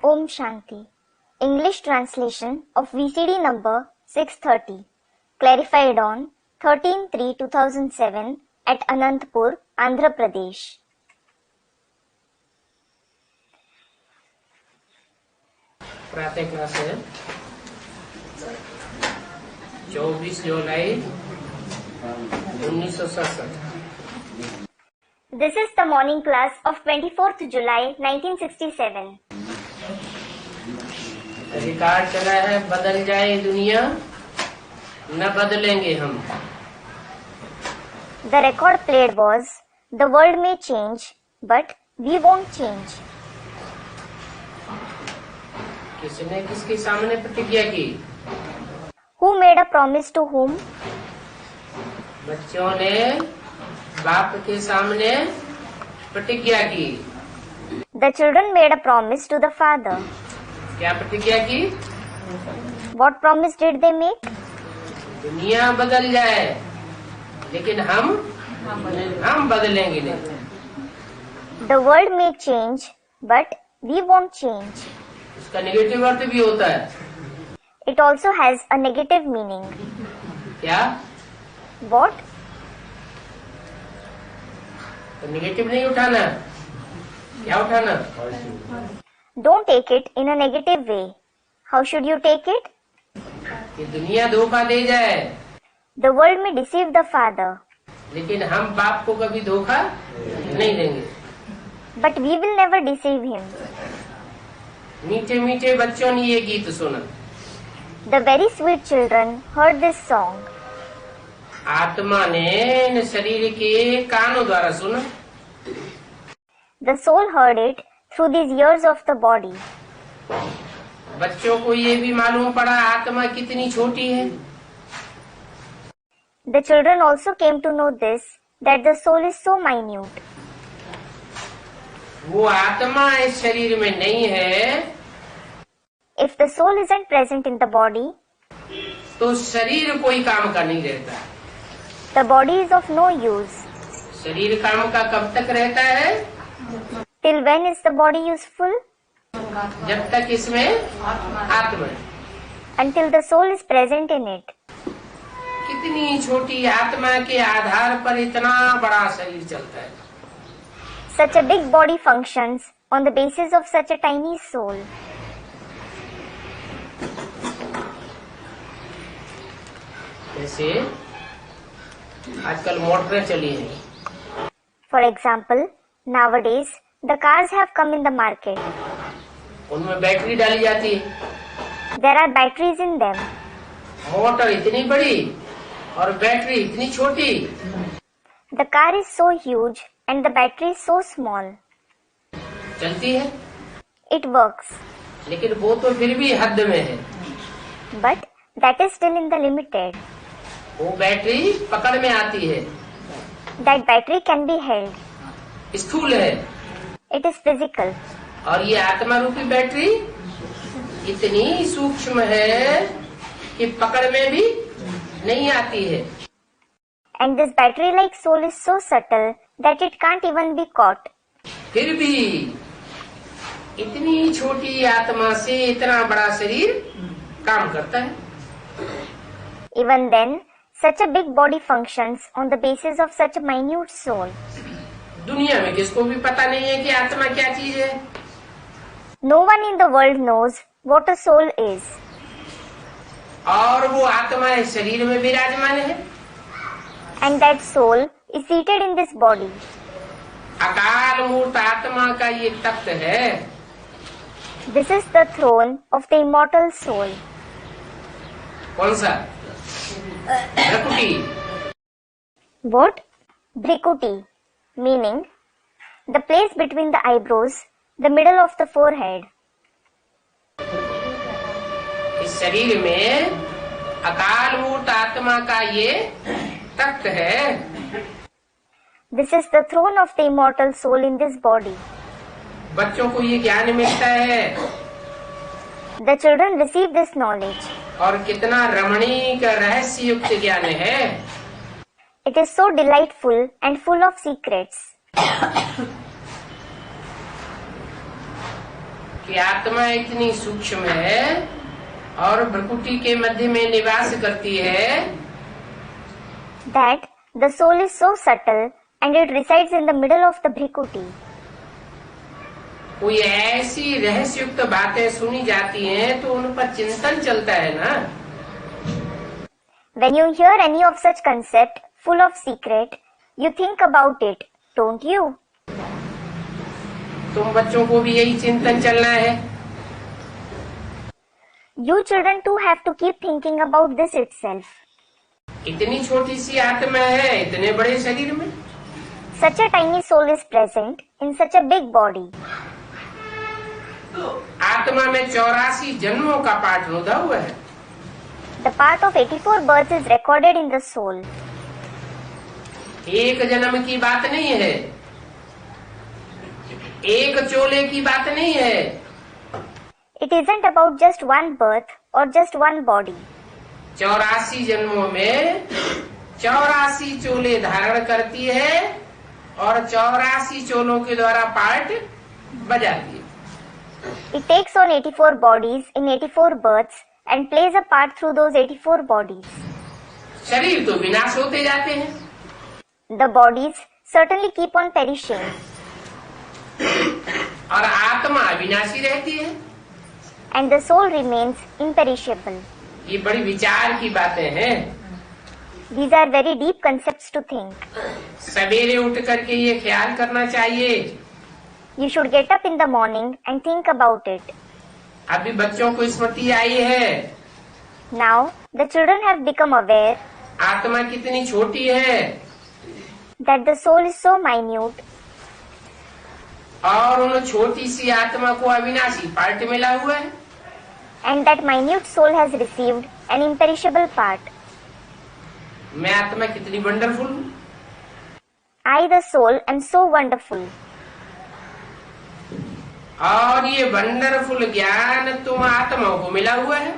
Om Shanti. English translation of VCD number 630, clarified on 13/3/2007 at Anantapur, Andhra Pradesh. प्रातः class है 24 जुलाई 1967। This is the morning class of 24th July 1967. Record चला है बदल जाए दुनिया न बदलेंगे हम। The record played was, the world may change, but we won't change. किसने किसके सामने प्रतिज्ञा की? Who made a promise to whom? बच्चों ने बाप के सामने प्रतिज्ञा की। The children made a promise to the father. क्या प्रतिज्ञा की? What promise did they make? दुनिया बदल जाए लेकिन हम बदलेंगे नहीं। The world may change, but we won't change. उसका नेगेटिव अर्थ भी होता है। It also has a negative meaning. क्या? What? तो नेगेटिव नहीं उठाना। क्या उठाना? Don't take it in a negative way. How should you take it? कि दुनिया धोखा दे जाए The world may deceive the father, लेकिन हम बाप को कभी धोखा नहीं देंगे। but we will never deceive him. मीठे मीठे बच्चों ने ये गीत सुना। The very sweet children heard this song. आत्मा ने इन शरीर के कानों द्वारा सुना। The soul heard it through these ears of the body. बच्चों को ये भी मालूम पड़ा आत्मा कितनी छोटी है। The children also came to know this, that the soul is so minute. वो आत्मा इस शरीर में नहीं है If the soul isn't present in the body, तो शरीर कोई काम का नहीं रहता। the body is of no use. शरीर काम का कब तक रहता है? Till when is the body useful? जब तक इसमें आत्मा है। Until the soul is present in it. कितनी छोटी आत्मा के आधार पर इतना बड़ा शरीर चलता है। Such a big body functions on the basis of such a tiny soul. जैसे आजकल मोटरें चली हैं। For example, nowadays the cars have come in the market. उनमें बैटरी डाली जाती है। There are batteries in them. Motor इतनी बड़ी और बैटरी इतनी छोटी। The car is so huge and the battery is so small. चलती है It works, लेकिन वो तो फिर भी हद में है। but that is still in the limited. वो बैटरी पकड़ में आती है। That battery can be held. स्थूल है। It is physical. और ये आत्मा रूपी बैटरी इतनी सूक्ष्म है कि पकड़ में भी नहीं आती है। And this battery-like soul is so subtle that it can't even be caught. फिर भी इतनी छोटी आत्मा से इतना बड़ा शरीर काम करता है। Even then, such a big body functions on the basis of such a minute soul. दुनिया में किसको भी पता नहीं है कि आत्मा क्या चीज है। No one in the world knows what a soul is. और वो आत्मा इस शरीर में विराजमान है। And that soul is seated in this body. अकाल मूर्त आत्मा का ये तख्त है। This is the throne of the immortal soul. कौन सा? भ्रकुटी। What? Bhrikuti, meaning the place between the eyebrows, the middle of the forehead. इस शरीर में अकाल मूर्त आत्मा का ये तख्त है। This is the throne of the immortal soul in this body. बच्चों को ये ज्ञान मिलता है। The children receive this knowledge. और कितना रमणीक रहस्य युक्त ज्ञान है। It is so delightful and full of secrets. कि आत्मा इतनी सूक्ष्म है और भ्रुकुटी के मध्य में निवास करती है, that the soul is so subtle and it resides in the middle of the Bhrikuti. कोई ऐसी रहस्युक्त बातें सुनी जाती हैं तो उन पर चिंतन चलता है ना। When you hear any of such concept full of secret, you think about it, don't you? तुम बच्चों को भी यही चिंतन चलना है। You children too have to keep thinking about this itself. इतनी छोटी सी आत्मा है इतने बड़े शरीर में, Such a tiny soul is present in such a big body. आत्मा में 84 जन्मों का पाठ रुधा हुआ है। The part of 84 births is recorded in the soul. एक जन्म की बात नहीं है, एक चोले की बात नहीं है। It isn't about just one birth or just one body. 84 जन्मों में 84 चोले धारण करती है और 84 चोलों के द्वारा पाठ बजाती है। It takes on 84 bodies in 84 births and plays a part through those 84 bodies. शरीर तो विनाश होते जाते हैं, The bodies certainly keep on perishing, और आत्मा अविनाशी रहती है। and the soul remains imperishable. ये बड़ी विचार की बातें हैं। These are very deep concepts to think. सवेरे उठ करके ये ख्याल करना चाहिए। You should get up in the morning and think about it. अभी बच्चों को स्मृति आई है, Now, the children have become aware आत्मा कितनी छोटी है that the soul is so minute और उन छोटी सी आत्मा को अविनाशी पार्ट मिला हुआ है। and that minute soul has received an imperishable part. मैं आत्मा कितनी वंडरफुल हूँ। I, the soul, am so wonderful. और ये वंडरफुल ज्ञान तुम आत्माओं को मिला हुआ है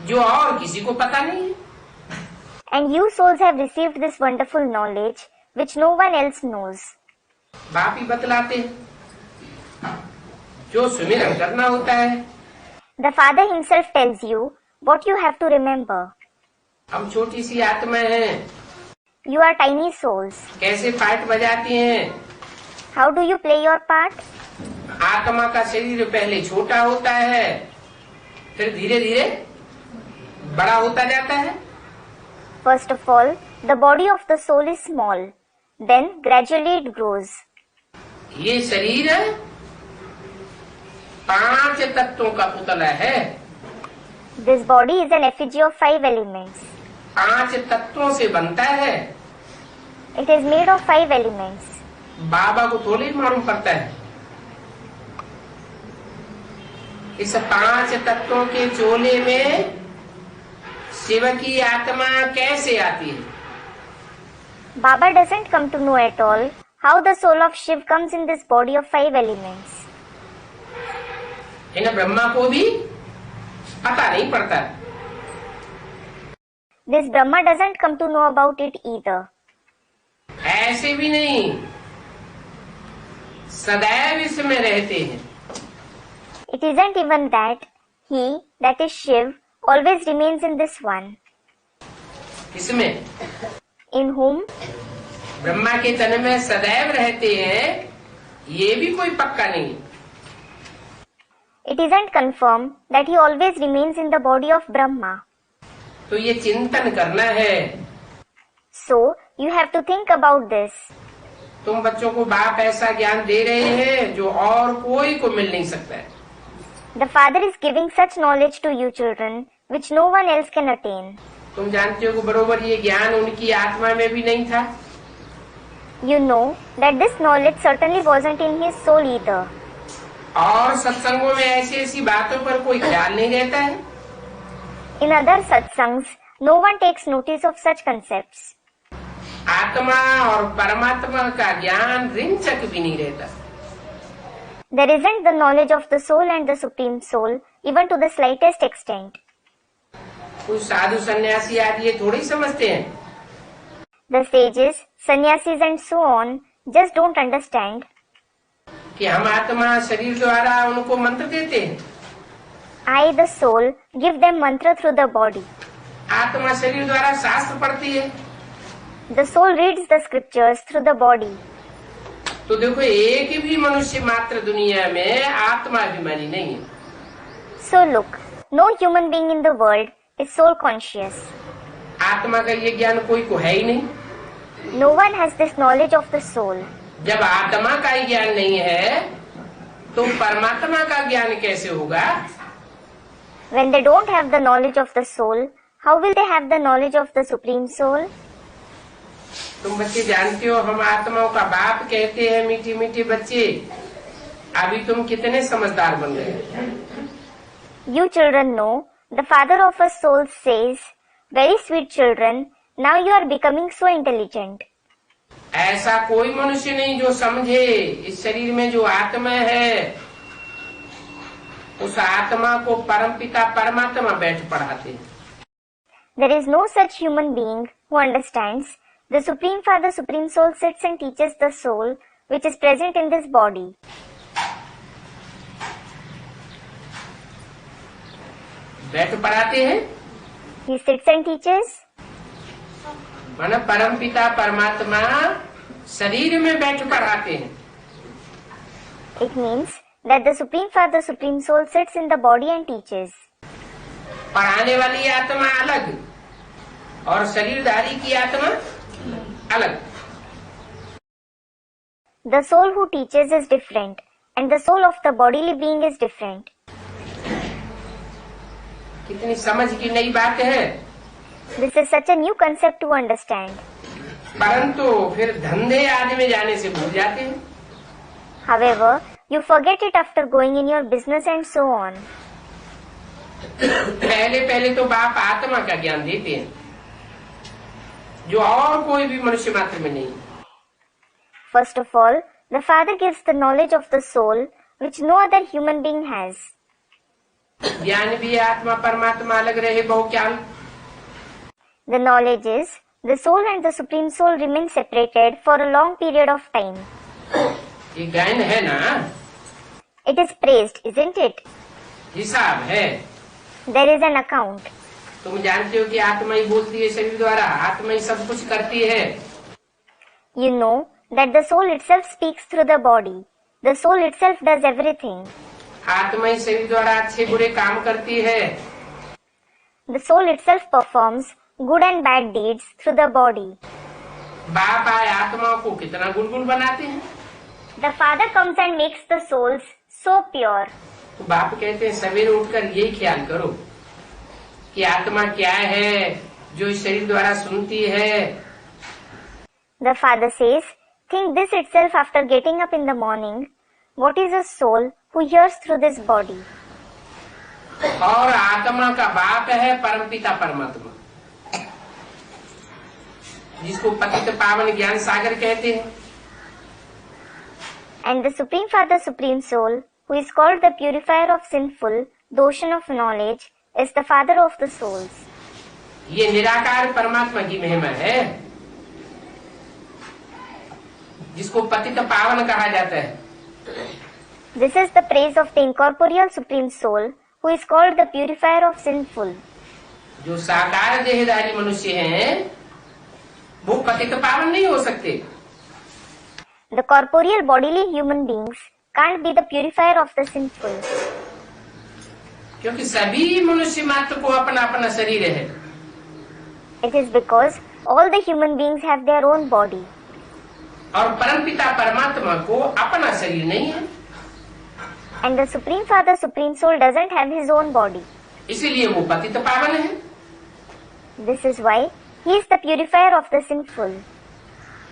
जो और किसी को पता नहीं है। And you souls have received this wonderful knowledge which no one else knows. बाप ही बतलाते हैं जो सुमिरन करना होता है। The Father himself tells you what you have to remember. हम छोटी सी आत्मा हैं, You are tiny souls. कैसे पार्ट बजाती हैं। How do you play your part? आत्मा का शरीर पहले छोटा होता है, फिर धीरे धीरे बड़ा होता जाता है। First of all, the body of the soul is small. Then gradually it grows. ये शरीर 5 तत्वों का पुतला है। This body is an effigy of 5 elements. 5 तत्वों से बनता है। It is made of 5 elements. बाबा को थोड़ी मालूम पड़ता है इस 5 तत्वों के चोले में शिव की आत्मा कैसे आती है। Baba doesn't come to know at all how the soul of Shiv comes in this body of 5 elements. इन ब्रह्मा को भी पता नहीं पड़ता। This Brahma doesn't come to know about it either. ऐसे भी नहीं, सदैव इसमें रहते हैं। It isn't even that. He, that is Shiv, always remains in this one. इसमें In whom? ब्रह्मा के तन में सदैव रहते हैं, ये भी कोई पक्का नहीं। It isn't confirmed that he always remains in the body of Brahma. तो ये चिंतन करना है। So, you have to think about this. तुम बच्चों को बाप ऐसा ज्ञान दे रहे हैं जो और कोई को मिल नहीं सकता है। The Father is giving such knowledge to you children, which no one else can attain. तुम जानते हो कि बरोबर ये ज्ञान उनकी आत्मा में भी नहीं था। You know that this knowledge certainly wasn't in his soul either. और सत्संगों में ऐसी ऐसी बातों पर कोई ख्याल नहीं रहता है। In other satsangs, no one takes notice of such concepts. आत्मा और परमात्मा का ज्ञान रिंचक भी नहीं रहता। There isn't the knowledge of the soul and the Supreme Soul, even to the slightest extent. कुछ साधु सन्यासी आदि ये थोड़ी समझते हैं। The sages, sannyasis and so on just don't understand कि हम आत्मा शरीर द्वारा उनको मंत्र देते हैं। I, the soul, give them mantra through the body. आत्मा शरीर द्वारा शास्त्र पढ़ती है। The soul reads the scriptures through the body. तो देखो, एक भी मनुष्य मात्र दुनिया में आत्मा अभिमानी नहीं है। So look, no human being in the world is soul conscious. आत्मा का ये ज्ञान कोई को है ही नहीं। No one has this knowledge of the soul. जब आत्मा का ही ज्ञान नहीं है तो परमात्मा का ज्ञान कैसे होगा? When they don't have the knowledge of the soul, how will they have the knowledge of the Supreme Soul? तुम बच्चे जानते हो, हम आत्माओं का बाप कहते हैं, मीठी मीठी बच्चे। अभी तुम कितने समझदार बन गए। You children know, the father of a soul says, very sweet children, now you are becoming so intelligent. ऐसा कोई मनुष्य नहीं जो समझे इस शरीर में जो आत्मा है, उस आत्मा को परमपिता परमात्मा बैठ पढ़ाते हैं। There is no such human being who understands. The Supreme Father, Supreme Soul sits and teaches the soul which is present in this body. बैठ पढ़ाते हैं, He sits and teaches. माना परमपिता परमात्मा शरीर में बैठ पढ़ाते हैं। It means that the Supreme Father, Supreme Soul sits in the body and teaches. पढ़ाने वाली आत्मा अलग और शरीरधारी की आत्मा अलग। The soul who teaches is different and the soul of the bodily being is different. कितनी समझ की नई बात है। This is such a new concept to understand. परंतु फिर धंधे आदि में जाने से भूल जाते हैं। However, you forget it after going in your business and so on. पहले तो बाप आत्मा का ज्ञान देते हैं जो और कोई भी मनुष्य मात्र में नहीं। First of all, the Father gives the knowledge of the soul which no other human being has. ज्ञान भी आत्मा परमात्मा अलग रहे बहुज्ञान। The knowledge is the soul and the Supreme Soul remain separated for a long period of time. ये ज्ञान है ना, It is praised, isn't it? हिसाब है। There is an account. तुम जानते हो कि आत्मा ही बोलती है शरीर द्वारा, आत्मा ही सब कुछ करती है। You know that the soul itself speaks through the body. The soul itself does everything. आत्मा ही शरीर द्वारा अच्छे बुरे काम करती है। The soul itself performs good and bad deeds through the body. बाप आए आत्माओं को कितना गुलगुल बनाते हैं। The Father comes and makes the souls so pure. तो बाप कहते हैं सवेरे उठकर यही ख्याल करो कि आत्मा क्या है जो इस शरीर द्वारा सुनती है। The Father says, think this itself after getting up in the morning. What is a soul who hears through this body? और आत्मा का बाप है परमपिता परमात्मा, जिसको पतित पावन ज्ञान सागर कहते हैं। And the Supreme Father, Supreme Soul, who is called the purifier of sinful, the ocean of knowledge, is the Father of the souls. ये निराकार परमात्मा की महिमा है, जिसको पतित पावन कहा जाता है। This is the praise of the incorporeal Supreme Soul, who is called the purifier of sinful. जो साकार देहधारी मनुष्य हैं, वो पतित पावन नहीं हो सकते। The corporeal bodily human beings can't be the purifier of the sinful. क्योंकि सभी मनुष्य मात्र को अपना अपना शरीर है। It is because all the human beings have their own body. और परमपिता परमात्मा को अपना शरीर नहीं है। And the Supreme Father, Supreme Soul doesn't have his own body. इसीलिए वो पतित पावन है। This is why he is the purifier of the sinful.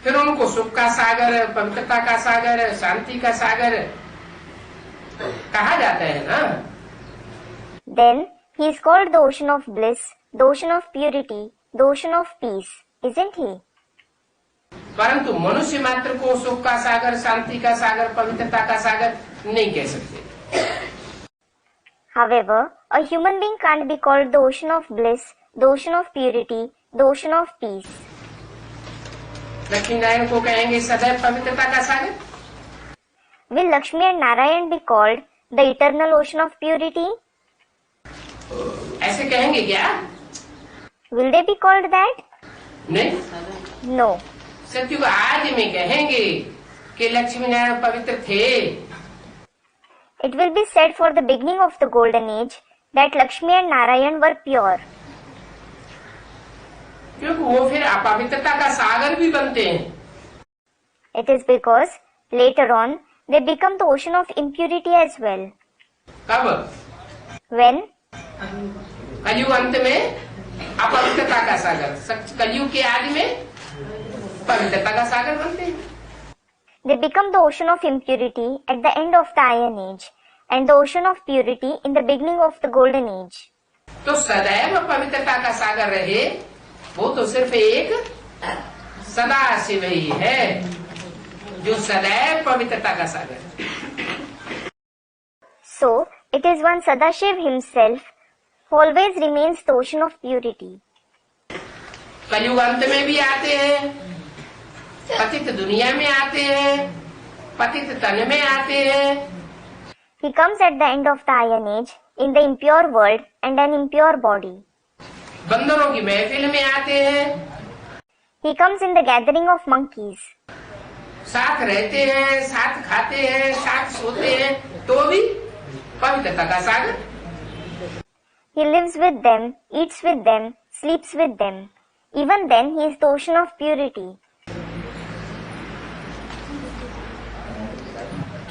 फिर उनको सुख का सागर, पवित्रता का सागर, शांति का सागर कहा जाता है ना। Then he is called the ocean of bliss, the ocean of purity, the ocean of peace, isn't he? परंतु मनुष्य मात्र को सुख का सागर, शांति का सागर, पवित्रता का सागर नहीं कह सकते। However, a human being can't be called the ocean of bliss, the ocean of purity, the ocean of peace. Lakshmi Narayan को कहेंगे सदैव पवित्रता का सागर। will Lakshmi and Narayan be called the eternal ocean of purity? ऐसे कहेंगे क्या? Will they be called that? नहीं, No. सत्युग आदि में कहेंगे कि लक्ष्मी नारायण पवित्र थे। It will be said for the beginning of the golden age that Lakshmi and Narayan were pure. क्योंकि वो फिर अपवित्रता का सागर भी बनते हैं। It is because later on they become the ocean of impurity as well. कब? When? कलयुग अंत में अपवित्रता का सागर, कलयुग के आदि में पवित्रता का सागर बनते हैं। They become the ocean of impurity at the end of the Iron Age and the ocean of purity in the beginning of the Golden Age. तो सदैव पवित्रता का सागर रहे, वो तो सिर्फ एक सदा शिव ही है जो सदैव पवित्रता का सागर है। So, it is one Sadashiv himself who always remains the ocean of purity. कलयुग अंत में भी आते हैं, पतित दुनिया में आते हैं, पतित तन में आते हैं। He comes at the end of the Iron Age in the impure world and an impure body. बंदरों की महफिल में आते हैं। He comes in the gathering of monkeys. साथ रहते हैं, साथ खाते हैं, साथ सोते हैं, तो भी पवित्रता का सागर। He lives with them, eats with them, sleeps with them. Even then, he is the ocean of purity.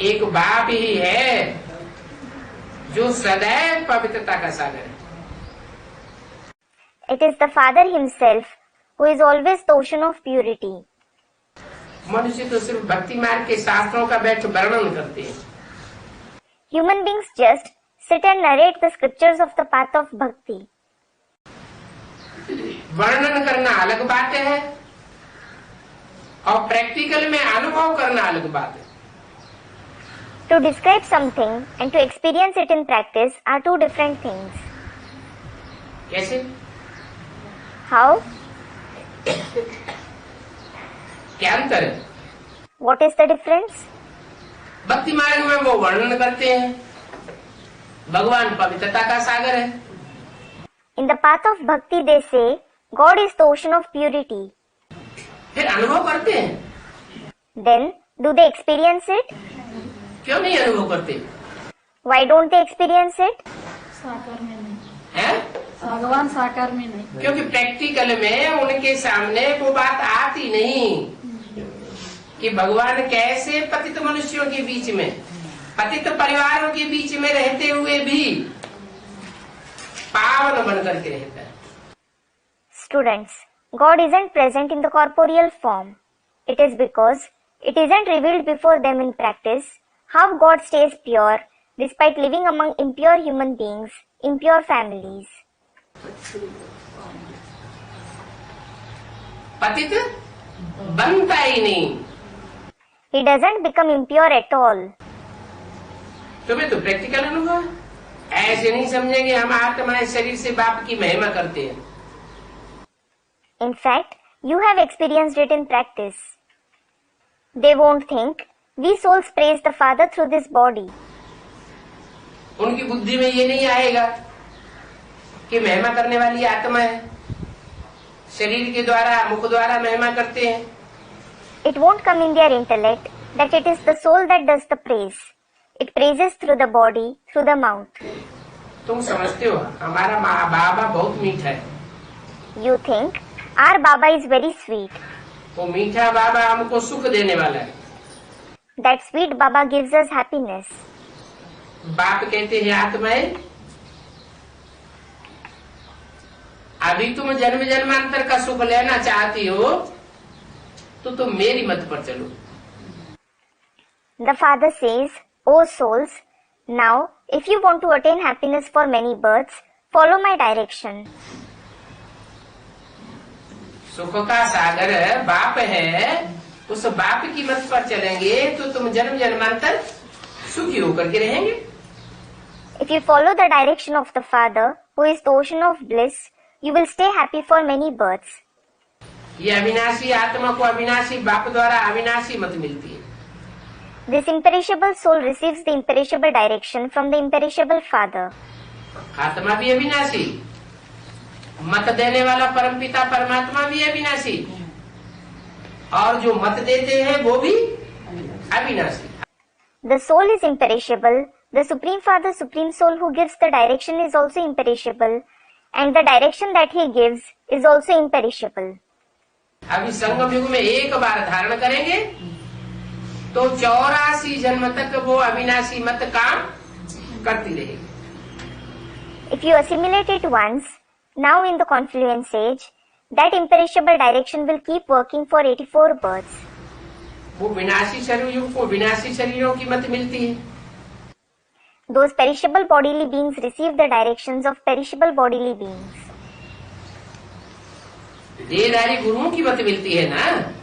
एक बाप ही है जो सदैव पवित्रता का सागर है। It is the Father himself who is always the ocean of purity. मनुष्य तो सिर्फ भक्ति मार्ग के शास्त्रों का बैठ वर्णन करते हैं। Human beings just sit and narrate the scriptures of the path of bhakti. वर्णन करना अलग बात है और प्रैक्टिकल में अनुभव करना अलग बात है। To describe something and to experience it in practice are two different things. कैसे? How? क्या अंतर है? What is the difference? भक्ति मार्ग में वो वर्णन करते हैं, भगवान पवित्रता का सागर है। In the path of bhakti they say, God is the ocean of purity. फिर अनुभव करते हैं। Then, do they experience it? क्यों नहीं अनुभव करते? Why don't they experience it? साकार में नहीं, हैं? भगवान साकार में नहीं। क्योंकि प्रैक्टिकल में उनके सामने वो बात आती नहीं कि भगवान कैसे पतित मनुष्यों के बीच में, पतित परिवारों के बीच में रहते हुए भी पावन बन करके रहता है। Students, God isn't present in the corporeal form. It is because it isn't revealed before them in practice how God stays pure despite living among impure human beings, impure families. पतित बनता ही नहीं। He doesn't become impure at all. तुम्हें तो practical अनुभव है। ऐसे नहीं समझेंगे हम आत्मा शरीर से बाप की महिमा करते हैं। In fact, you have experienced it in practice. They won't think, we souls praise the Father through this body. उनकी बुद्धि में ये नहीं आएगा कि महिमा करने वाली आत्मा है, शरीर के द्वारा मुख द्वारा महिमा करते हैं। It won't come in their intellect that it is the soul that does the praise. It praises through the body, through the mouth. तुम समझते हो हमारा माँ बाबा बहुत मीठा है। You think, our Baba is very sweet. वो मीठा बाबा हमको सुख देने वाला है। That sweet Baba gives us happiness. बाप कहते हैं आत्माएं, अभी तुम जन्म जन्मांतर का सुख लेना चाहती हो तो तुम मेरी मत पर चलो। The Father says, O souls, now if you want to attain happiness for many births, follow my direction. सुख का सागर बाप है, उस बाप की मत पर चलेंगे तो तुम जन्म जन्मांतर सुखी होकर के रहेंगे। If you follow the direction of the Father, who is the ocean of bliss, you will stay happy for many births. ये अविनाशी आत्मा को अविनाशी बाप द्वारा अविनाशी मत मिलती है। This imperishable soul receives the imperishable direction from the imperishable Father. आत्मा भी अविनाशी, मत देने वाला परमपिता परमात्मा भी अविनाशी, और जो मत देते हैं वो भी अविनाशी। The soul is imperishable. The Supreme Father, Supreme Soul who gives the direction is also imperishable, and the direction that he gives is also imperishable. अभी संगम युग में एक बार धारण करेंगे तो 84 जन्म तक वो अविनाशी मत काम करती रहेगी। If you assimilate it once, now in the confluence age, that imperishable direction will keep working for 84 births. वो विनाशी शरीरों को विनाशी शरीरों की मत मिलती है। Those perishable bodily beings receive the directions of perishable bodily beings. देहधारी गुरुओं की मत मिलती है ना।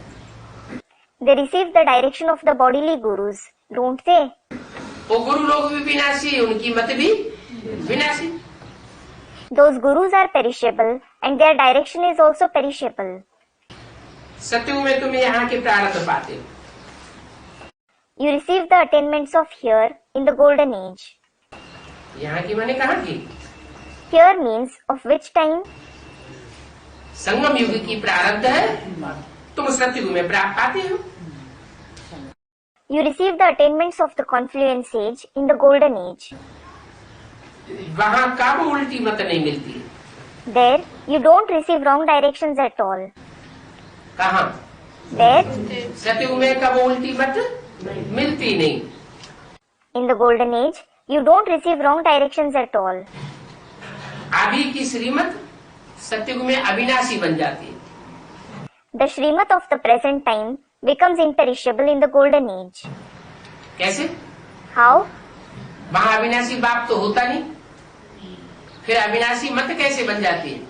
They receive the direction of the bodily gurus, don't they? वो गुरु लोग भी विनाशी, उनकी मत भी विनाशी। Those gurus are perishable and their direction is also perishable. सतयुग में तुम यहाँ के प्रारब्ध पाते हो। You receive the attainments of here in the golden age. यहाँ की मैंने कहा कि Here means of which time? संगम युग की प्रारब्ध है, तुम सतयुग में प्राप्त पाते हो। You receive the attainments of the confluence age in the golden age. वहाँ कब उल्टी मत नहीं मिलती। There you don't receive wrong directions at all. कहाँ? There सतयुग में कब उल्टी मत मिलती नहीं। in the golden age you don't receive wrong directions at all. अभी की श्रीमत सतयुग में अविनाशी बन जाती है। The Srimat of the present time becomes imperishable in the golden age. कैसे? How? वहाँ अविनाशी बाप तो होता नहीं, फिर अविनाशी मत कैसे बन जाती है?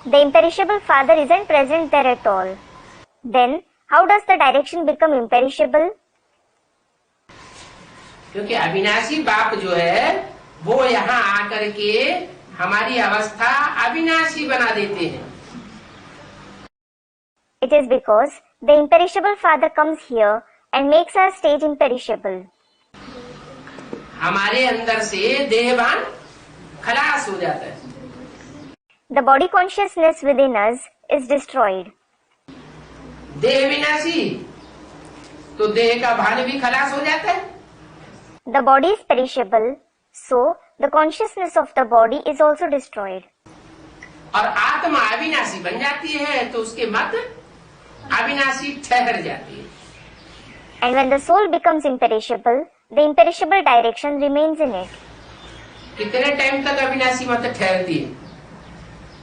The imperishable Father isn't present there at all. Then how does the direction become imperishable? क्योंकि अविनाशी बाप जो है वो यहाँ आकर के हमारी अवस्था अविनाशी बना देते हैं। It is because the imperishable Father comes here and makes our stage imperishable. हमारे अंदर से देहभान खलास हो जाता है। The body consciousness within us is destroyed. देह विनाशी तो देह का भान भी खलास हो जाता है। The body is perishable, so the consciousness of the body is also destroyed. और आत्मा अविनाशी बन जाती है तो उसके मत अविनाशी ठहर जाती है। And when the soul becomes imperishable, the imperishable direction remains in it. कितने टाइम तक अविनाशी मत ठहरती है?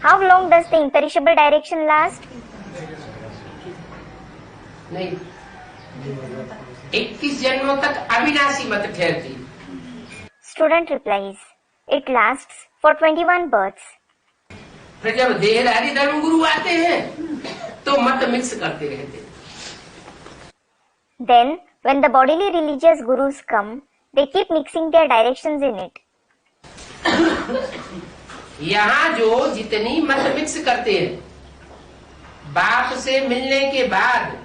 How long does the imperishable direction last? नहीं, 21 जन्मों तक अविनाशी मत ठहरती। Student replies, it lasts for 21 births. फिर जब देहधारी धर्म गुरु आते हैं तो मत मिक्स करते रहते। Then, when the bodily religious gurus come, they keep mixing their directions in it. यहाँ जो जितनी मत मिक्स करते हैं बाप से मिलने के बाद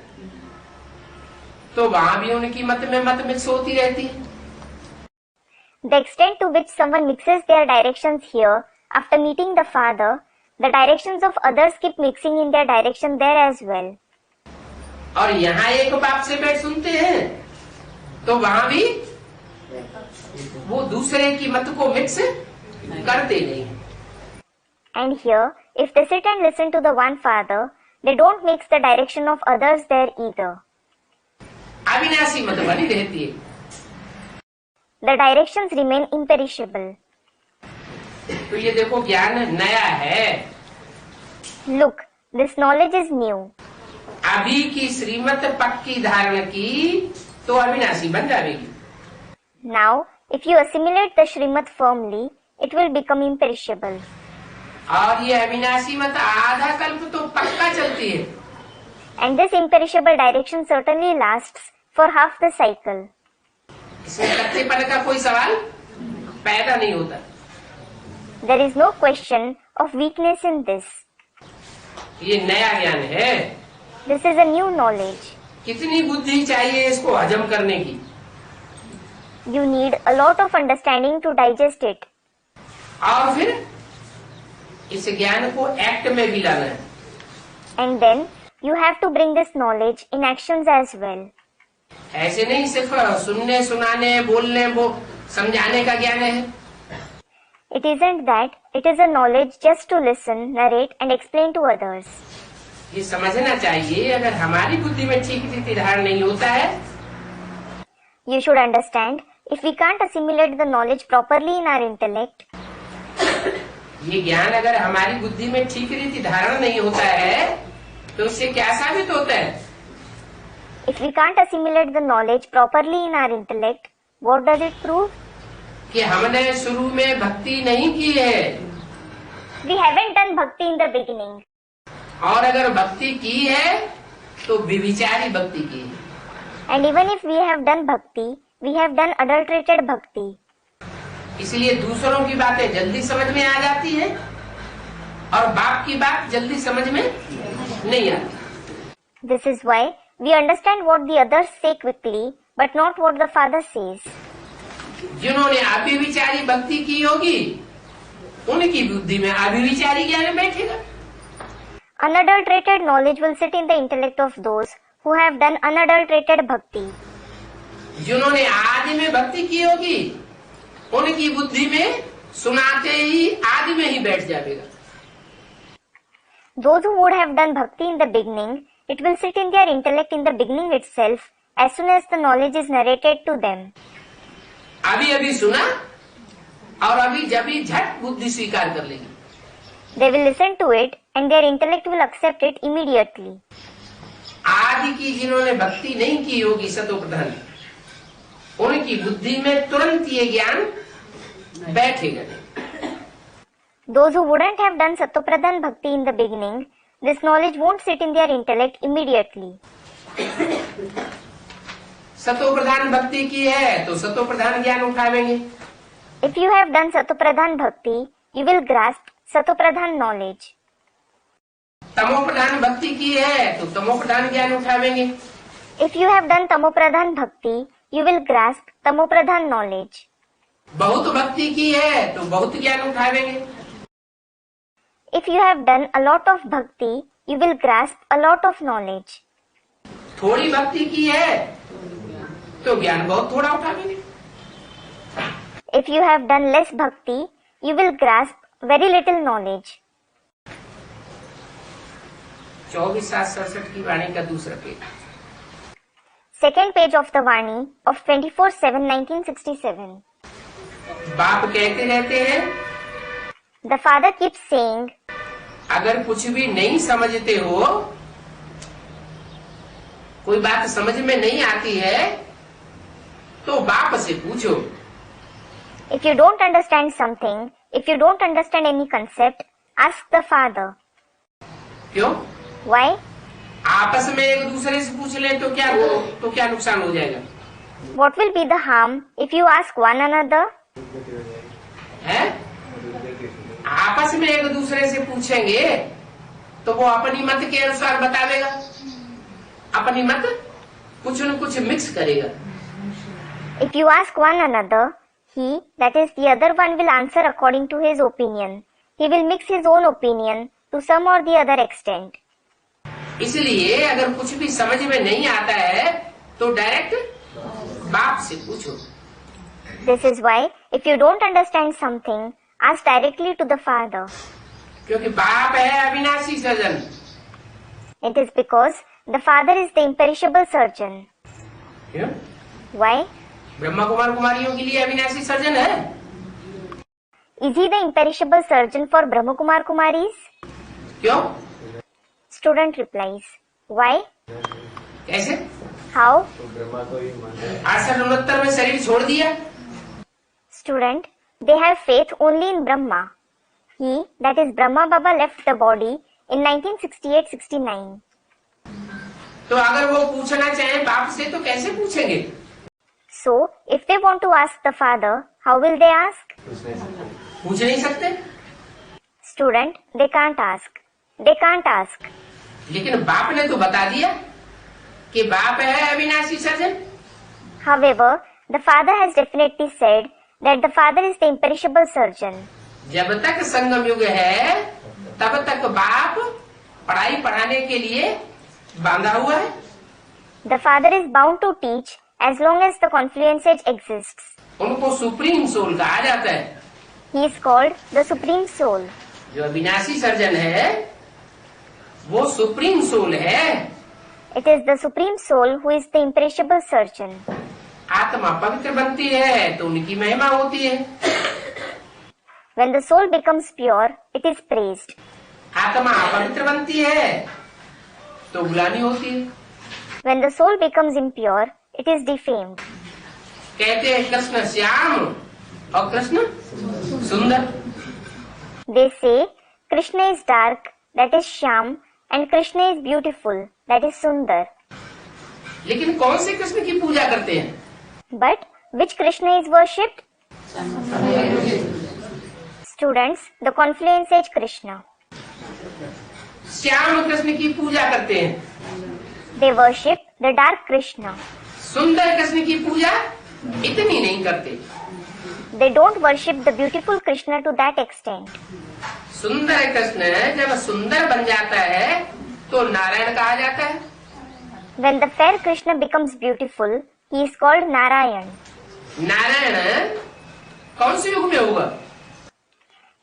तो वहाँ भी उनकी मत में मत मिक्स होती रहती है। The extent to which someone mixes their directions here after meeting the Father, the directions of others keep mixing in their direction there as well. और यहाँ एक बाप से बैठ सुनते हैं तो वहाँ भी वो दूसरे की मत को मिक्स करते नहीं। And here, if they sit and listen to the one Father, they don't mix the direction of others there either. अविनाशी मत बनी रहती है। The directions remain imperishable. तो ये देखो ज्ञान नया है। Look, this knowledge is new. अभी की श्रीमत पक्की धारण की तो अविनाशी बन जाएगी। Now, if you assimilate the Srimad firmly, it will become imperishable. और ये अविनाशी मत आधा कल्प तो पक्का चलती है। And this imperishable direction certainly lasts for half the cycle. इसमें कच्चेपन का कोई सवाल पैदा नहीं होता। There is no question of weakness in this. ये नया ज्ञान है। This is a new knowledge. कितनी बुद्धि चाहिए इसको हजम करने की? You need a lot of understanding to digest it. और फिर इस ज्ञान को एक्ट में भी लाना है। And then you have to bring this knowledge in actions as well. ऐसे नहीं सिर्फ सुनने, सुनाने, बोलने, वो समझाने का ज्ञान है। It isn't that, it is a knowledge just to listen, narrate and explain to others. ये समझना चाहिए, अगर हमारी बुद्धि में ठीक रीति धारण नहीं होता है, You should understand, if we can't assimilate the knowledge properly in our intellect, ये ज्ञान अगर हमारी बुद्धि में ठीक रीति धारण नहीं होता है तो उससे क्या साबित होता है? if we can't assimilate the knowledge properly in our intellect, what does it prove? कि हमने शुरू में भक्ति नहीं की है, We haven't done bhakti in the beginning. और अगर भक्ति की है तो विविचारी भक्ति की है। And even if we have done bhakti, we have done adulterated bhakti. इसलिए दूसरों की बातें जल्दी समझ में आ जाती है और बाप की बात जल्दी समझ में नहीं आती। This is why we understand what the others say quickly, but not what the Father says. जिन्होंने अभिविचारी भक्ति की होगी उनकी बुद्धि में अभिविचारी ज्ञान बैठेगा। Unadulterated knowledge will sit in the intellect of those who have done unadulterated bhakti. जिन्होंने आदि में भक्ति की होगी उनकी बुद्धि में सुनाते ही आदि में ही बैठ जाएगा। Those who would have done bhakti in the beginning, it will sit in their intellect in the beginning itself as soon as the knowledge is narrated to them. अभी अभी सुना और अभी जब ही झट बुद्धि स्वीकार कर लेगी। They will listen to it and their intellect will accept it immediately. आदि की जिन्होंने भक्ति नहीं की होगी सतो प्रधान, उनकी बुद्धि में तुरंत ये ज्ञान बैठेगा नहीं। Those who wouldn't have done Satopradhan Bhakti in the beginning, this knowledge won't sit in their intellect immediately. सतो प्रधान भक्ति की है तो सतो प्रधान ज्ञान उठावेंगे। If you have done Satopradhan Bhakti, you will grasp Satopradhan knowledge. तमो प्रधान भक्ति की है तो तमो प्रधान ज्ञान उठावेंगे। If you have done Tamopradhan Bhakti, you will grasp Tamopradhan knowledge. बहुत भक्ति की है तो बहुत ज्ञान उठावेंगे। If you have done a lot of bhakti, you will grasp a lot of knowledge. थोड़ी भक्ति की है तो ज्ञान बहुत थोड़ा उठावेंगे। If you have done less bhakti, you will grasp very little knowledge. 24/7 की वाणी का दूसरा page. Second page of the Vani of 24/7/1967. बाप कहते रहते हैं, The father keeps saying, अगर कुछ भी नहीं समझते हो, कोई बात समझ में नहीं आती है तो बाप से पूछो। if you don't understand something, if you don't understand any concept, ask the father. क्यों? Why? आपस में एक दूसरे से पूछ ले तो क्या नुकसान हो जाएगा? What will be the harm if you ask one another? है? आपस में एक दूसरे से पूछेंगे तो वो अपनी मत के अनुसार बतावेगा, अपनी मत कुछ न कुछ मिक्स करेगा। If you ask one another, he, that is the other one, will answer according to his opinion. He will mix his own opinion to some or the other extent. इसलिए अगर कुछ भी समझ में नहीं आता है तो डायरेक्ट बाप से पूछो। This is why, if you don't understand something, ask directly to the father. क्योंकि बाप है अविनाशी surgeon. It is because the father is the imperishable surgeon. क्यों? Why? ब्रह्मा कुमार कुमारियों के लिए अविनाशी सर्जन है। Is he the imperishable surgeon for Brahma Kumar Kumaris? क्यों? Student replies, why? कैसे? How? 68-69 में शरीर छोड़ दिया। Student, they have faith only in Brahma. He, that is Brahma Baba, left the body in 1968-69. तो अगर वो पूछना चाहे बाप से तो कैसे पूछेंगे? So, if they want to ask the father, how will they ask? पूछ नहीं सकते। Student, they can't ask. They can't ask. लेकिन बाप ने तो बता दिया। कि बाप है अविनाशी surgeon. However, the Father has definitely said that the Father is the imperishable surgeon. जब तक संगम युग है तब तक बाप पढ़ाई पढ़ाने के लिए बांधा हुआ है। The Father is bound to teach as long as the confluence age exists. उनको सुप्रीम सोल कहा जाता है। He is called the Supreme Soul. जो अविनाशी सर्जन है वो सुप्रीम सोल है। It is the Supreme Soul who is the imperishable surgeon. आत्मा पवित्र बनती है तो उनकी महिमा होती है। When the soul becomes pure, it is praised. आत्मा पवित्र बनती है तो ग्लानि होती है। When the soul becomes impure, it is defamed. कहते हैं कृष्ण श्याम और कृष्ण सुंदर। They say Krishna is dark, that is Shyam, and Krishna is beautiful, that is Sundar. लेकिन कौन से कृष्ण की पूजा करते हैं? But which Krishna is worshipped? Students, the confluence age Krishna. Shyam Krishna की पूजा करते हैं। They worship the dark Krishna. सुंदर कृष्ण की पूजा इतनी नहीं करते। They don't worship the beautiful Krishna to that extent. सुंदर कृष्ण जब सुंदर बन जाता है तो नारायण कहा जाता है। When the fair Krishna becomes beautiful, he is called Narayan. Narayan कौन से युग में होगा?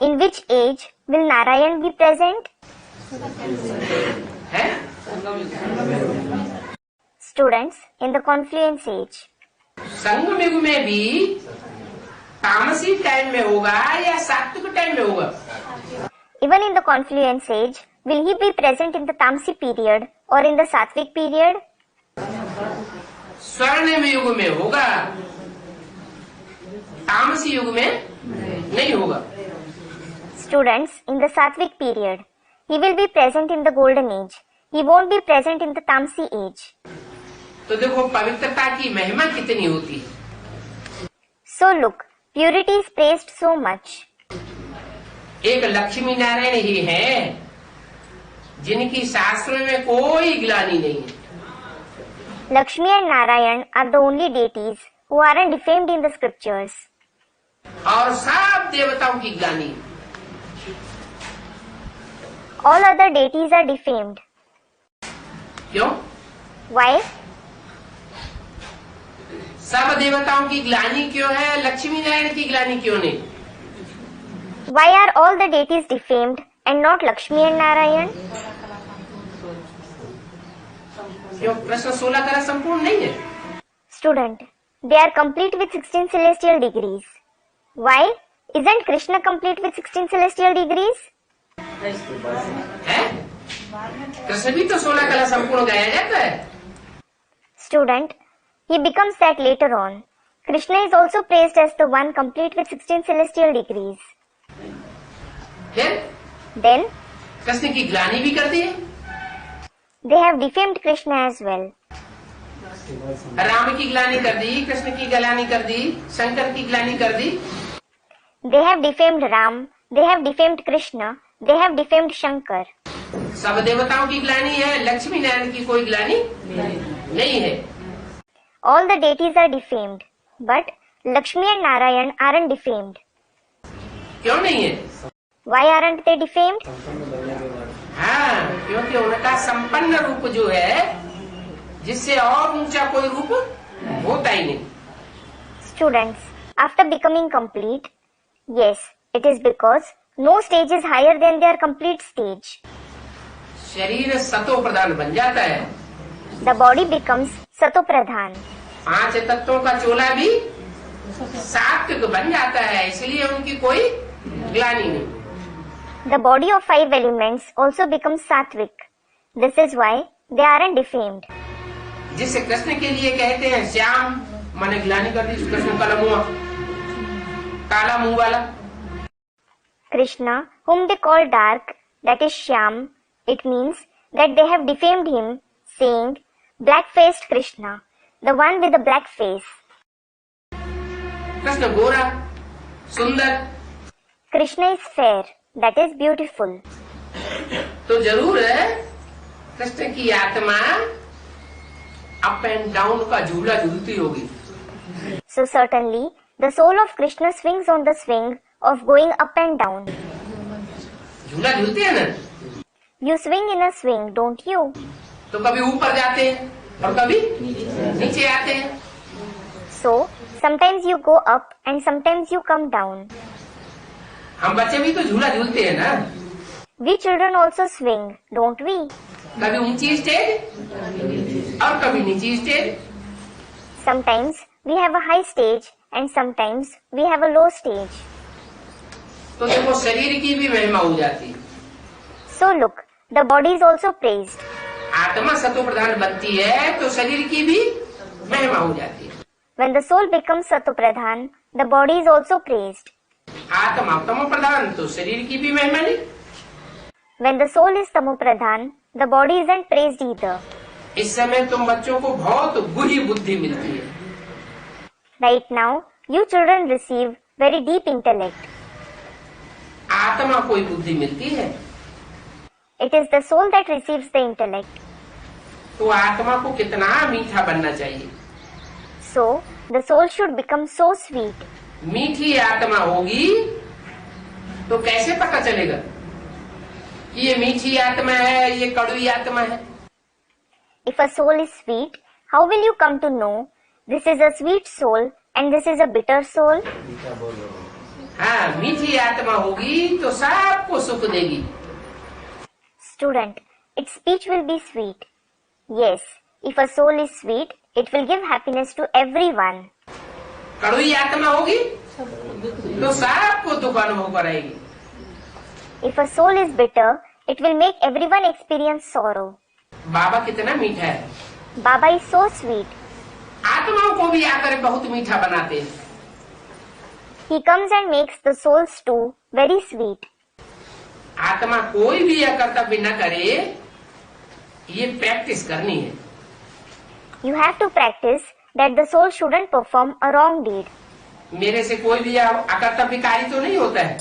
In which age will Narayan be present? है? Students, in the confluence age. संगम युग में भी तामसी टाइम में होगा या सात्विक टाइम में होगा? Even in the confluence age, will he be present in the Tamsi period or in the Sattvic period? स्वर्णिम युग में होगा, तामसी युग में नहीं होगा। Students, in the Sattvic period, he will be present in the golden age. He won't be present in the Tamsi age. तो देखो पवित्रता की महिमा कितनी होती है। So look, purity is praised so much. एक लक्ष्मी नारायण ही है जिनकी शास्त्रों में कोई ग्लानि नहीं है। Lakshmi and Narayan are the only deities who aren't defamed in the scriptures. और सब देवताओं की ग्लानि। All other deities are defamed. क्यों? Why? सब देवताओं की ग्लानि क्यों है, लक्ष्मी नारायण की ग्लानि क्यों नहीं? Why are all the deities defamed and not Lakshmi and Narayan? क्यों? प्रश्न 16 कला संपूर्ण नहीं है। Student, they are complete with 16 celestial degrees. Why? Isn't Krishna complete with 16 celestial degrees? है? कृष्ण भी तो 16 कला संपूर्ण गाया जाता है। Student, he becomes that later on. Krishna is also praised as the one complete with 16 celestial degrees. फिर Then, Krishna की ग्लानि भी कर दी है। they have defamed Krishna as well. Ram की ग्लानि कर दी, कृष्ण की ग्लानि कर दी, शंकर की ग्लानि कर दी। They have defamed Ram, they have defamed Krishna, they have defamed Shankar. सब देवताओं की ग्लानि है, लक्ष्मी नारायण की कोई ग्लानि नहीं है। All the deities are defamed, but Lakshmi and Narayan aren't defamed. क्यों नहीं है? Why aren't they defamed? हाँ, क्योंकि उनका संपन्न रूप जो है जिससे और ऊंचा कोई रूप होता ही नहीं। Students, after becoming complete, yes, it is because no stage is higher than their complete stage. शरीर सतो प्रधान बन जाता है। The body becomes Satopradhan. 5 तत्वों का चोला भी सात्विक बन जाता है, इसलिए उनकी कोई ग्लानि नहीं। The body of 5 elements also becomes Sattvic. This is why they aren't defamed. जिसे कृष्ण के लिए कहते हैं श्याम, माने ग्लानि कर दी, कृष्ण काला मुंह वाला। Krishna, whom they call dark, that is Shyam, it means that they have defamed him, saying, black-faced Krishna, the one with the black face. Krishna गोरा, सुंदर। Krishna is fair, that is beautiful. तो जरूर है कृष्ण की आत्मा अप एंड डाउन का झूला झूलती होगी। So certainly, the soul of Krishna swings on the swing of going up and down. झूला झूलती है ना, You swing in a swing, don't you? तो कभी ऊपर जाते हैं और कभी नीचे आते हैं। So, sometimes you go up and sometimes you come down. हम बच्चे भी तो झूला झूलते हैं ना, We children also swing, don't we? कभी ऊंची स्टेज और कभी नीची stage. Sometimes we have a high stage and sometimes we have a low stage. तो देखो शरीर की भी महिमा हो जाती है। So look, the body is also praised. आत्मा सतो प्रधान बनती है तो शरीर की भी महिमा हो जाती है। When the soul becomes Satopradhan, the body is also praised. आत्मा तमो प्रधान तो शरीर की भी महिमा नहीं। When the soul is Tamopradhan, the body isn't praised either. इस समय तुम बच्चों को बहुत गुही बुद्धि मिलती है। Right now, you children receive very deep intellect. आत्मा कोई बुद्धि मिलती है It is the soul that receives the intellect. तो आत्मा को कितना मीठा बनना चाहिए। So, the soul should become so sweet. मीठी आत्मा होगी तो कैसे पता चलेगा कि ये मीठी आत्मा है, ये कड़वी आत्मा है। If a soul is sweet, how will you come to know this is a sweet soul and this is a bitter soul? हाँ, मीठी आत्मा होगी तो सबको सुख देगी। Student, its speech will be sweet. Yes, if a soul is sweet, it will give happiness to everyone. कड़वी आत्मा होगी तो सबको दुख अनुभव कराएगी। If a soul is bitter, it will make everyone experience sorrow. बाबा कितना मीठा है, Baba is so sweet. आत्माओं को भी आकर बहुत मीठा बनाते हैं। He comes and makes the souls too very sweet. आत्मा कोई भी अकर्तव्य न करे, ये प्रैक्टिस करनी है। You have to practice that the soul shouldn't perform a wrong deed. मेरे से कोई भी अकर्तव्य कार्य तो नहीं होता है।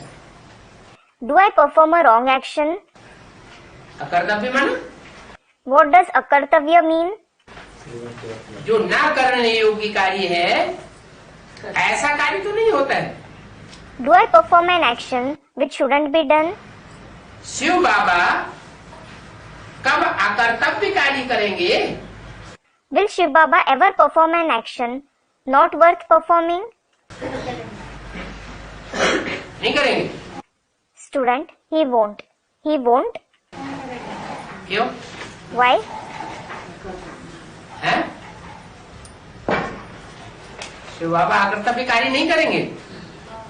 Do I perform a wrong action? अकर्तव्य माना What does akartavya mean? जो ना करने योग्य कार्य है, ऐसा कार्य तो नहीं होता है। Do I perform an action which shouldn't be done? Shiv बाबा कब अकर्तव्य कार्य करेंगे? Will Shiv Baba ever perform an action not worth performing? नहीं करेंगे। Student, he won't. He won't? क्यों Why? है? शिव बाबा अकर्तव्य कार्य नहीं करेंगे।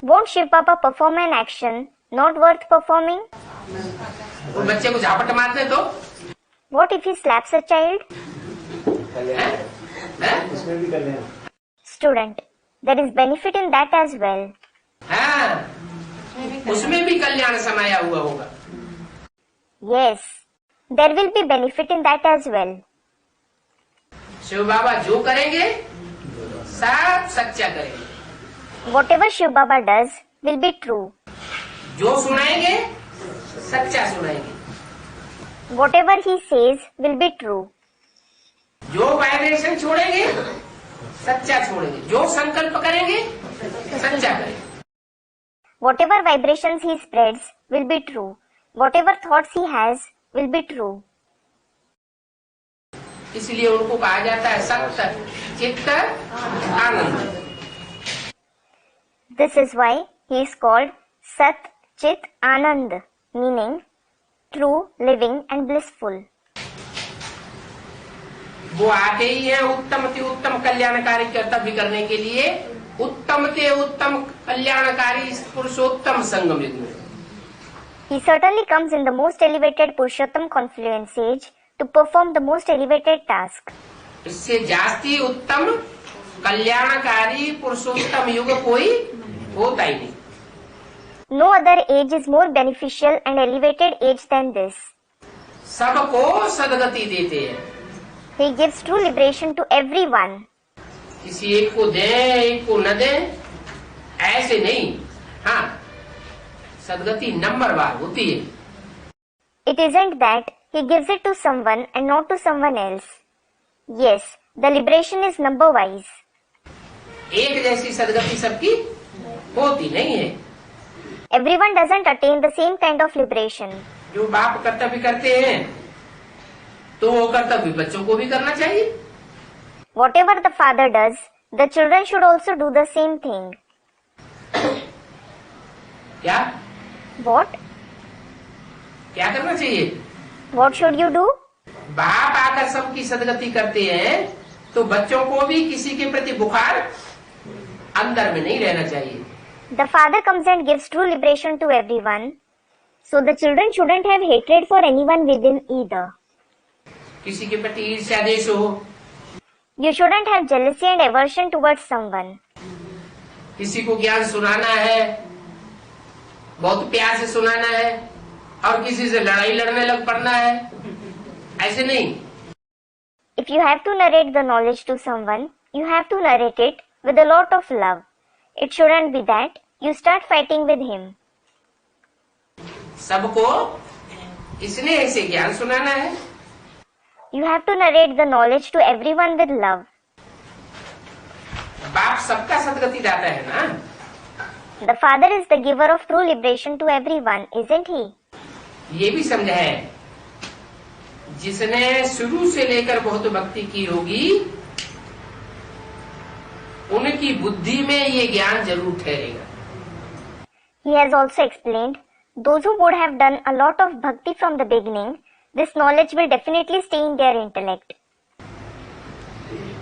Won't Shiv Baba perform an action not worth performing? वो बच्चे को झापट मारते तो What if he slaps a child? है? Student, there is benefit in that as well. हाँ, उसमें भी कल्याण समाया हुआ होगा। Yes, there will be benefit in that as well. Shiv बाबा जो करेंगे सब सच्चा करेंगे। Whatever Shiv Baba does will be true. जो सुनाएंगे सच्चा सुनाएंगे। Whatever he says will be true. जो वाइब्रेशन छोड़ेंगे सच्चा छोड़ेंगे। जो संकल्प करेंगे सच्चा करेंगे। Whatever vibrations he spreads will be true. Whatever thoughts he has will be true. इसलिए उनको कहा जाता है सत्य चित्त आनंद। This is why he is called Sat Chit Anand, meaning true, living and blissful. वो आते ही है उत्तम से उत्तम कल्याणकारी कर्तव्य करने के लिए, उत्तम से उत्तम कल्याणकारी पुरुषोत्तम संगम युग में। He certainly comes in the most elevated Purushottam confluence age to perform the most elevated task. इससे जास्ती उत्तम कल्याणकारी पुरुषोत्तम युग कोई होता ही नहीं। No other age is more beneficial and elevated age than this. सबको सदगति देते हैं। He gives true liberation to everyone. किसी एक को दे एक को न दे ऐसे नहीं। हाँ, सदगति नंबर वार होती है। It isn't that he gives it to someone and not to someone else. Yes, The liberation is number wise. एक जैसी सदगति सबकी होती नहीं है। Everyone doesn't attain the same kind of liberation. जो बाप कर्तव्य करते हैं तो वो कर्तव्य बच्चों को भी करना चाहिए। Whatever the father does, the children should also do the same thing. क्या What? क्या करना चाहिए? What should you do? बाप आकर सबकी सदगति करते हैं तो बच्चों को भी किसी के प्रति बुखार अंदर में नहीं रहना चाहिए। The father comes and gives true liberation to everyone, so the children shouldn't have hatred for anyone within either. किसी के प्रति ईर्ष्या द्वेष हो, You shouldn't have jealousy and aversion towards someone. किसी को ज्ञान सुनाना है, बहुत प्यार से सुनाना है और किसी से लड़ाई लड़ने लग पड़ना है, ऐसे नहीं। If you have to narrate the knowledge to someone, you have to narrate it with a lot of love. It shouldn't be that you start fighting with him. सबको स्नेह से ज्ञान सुनाना है। You have to narrate the knowledge to everyone with love. बाप सबका सदगति दाता है ना। The father is the giver of true liberation to everyone, isn't he? ये भी समझा है, जिसने शुरू से लेकर बहुत भक्ति की होगी उनकी बुद्धि में ये ज्ञान जरूर ठहरेगा। He has also explained, those who would have done a lot of bhakti from the beginning, this knowledge will definitely stay in their intellect.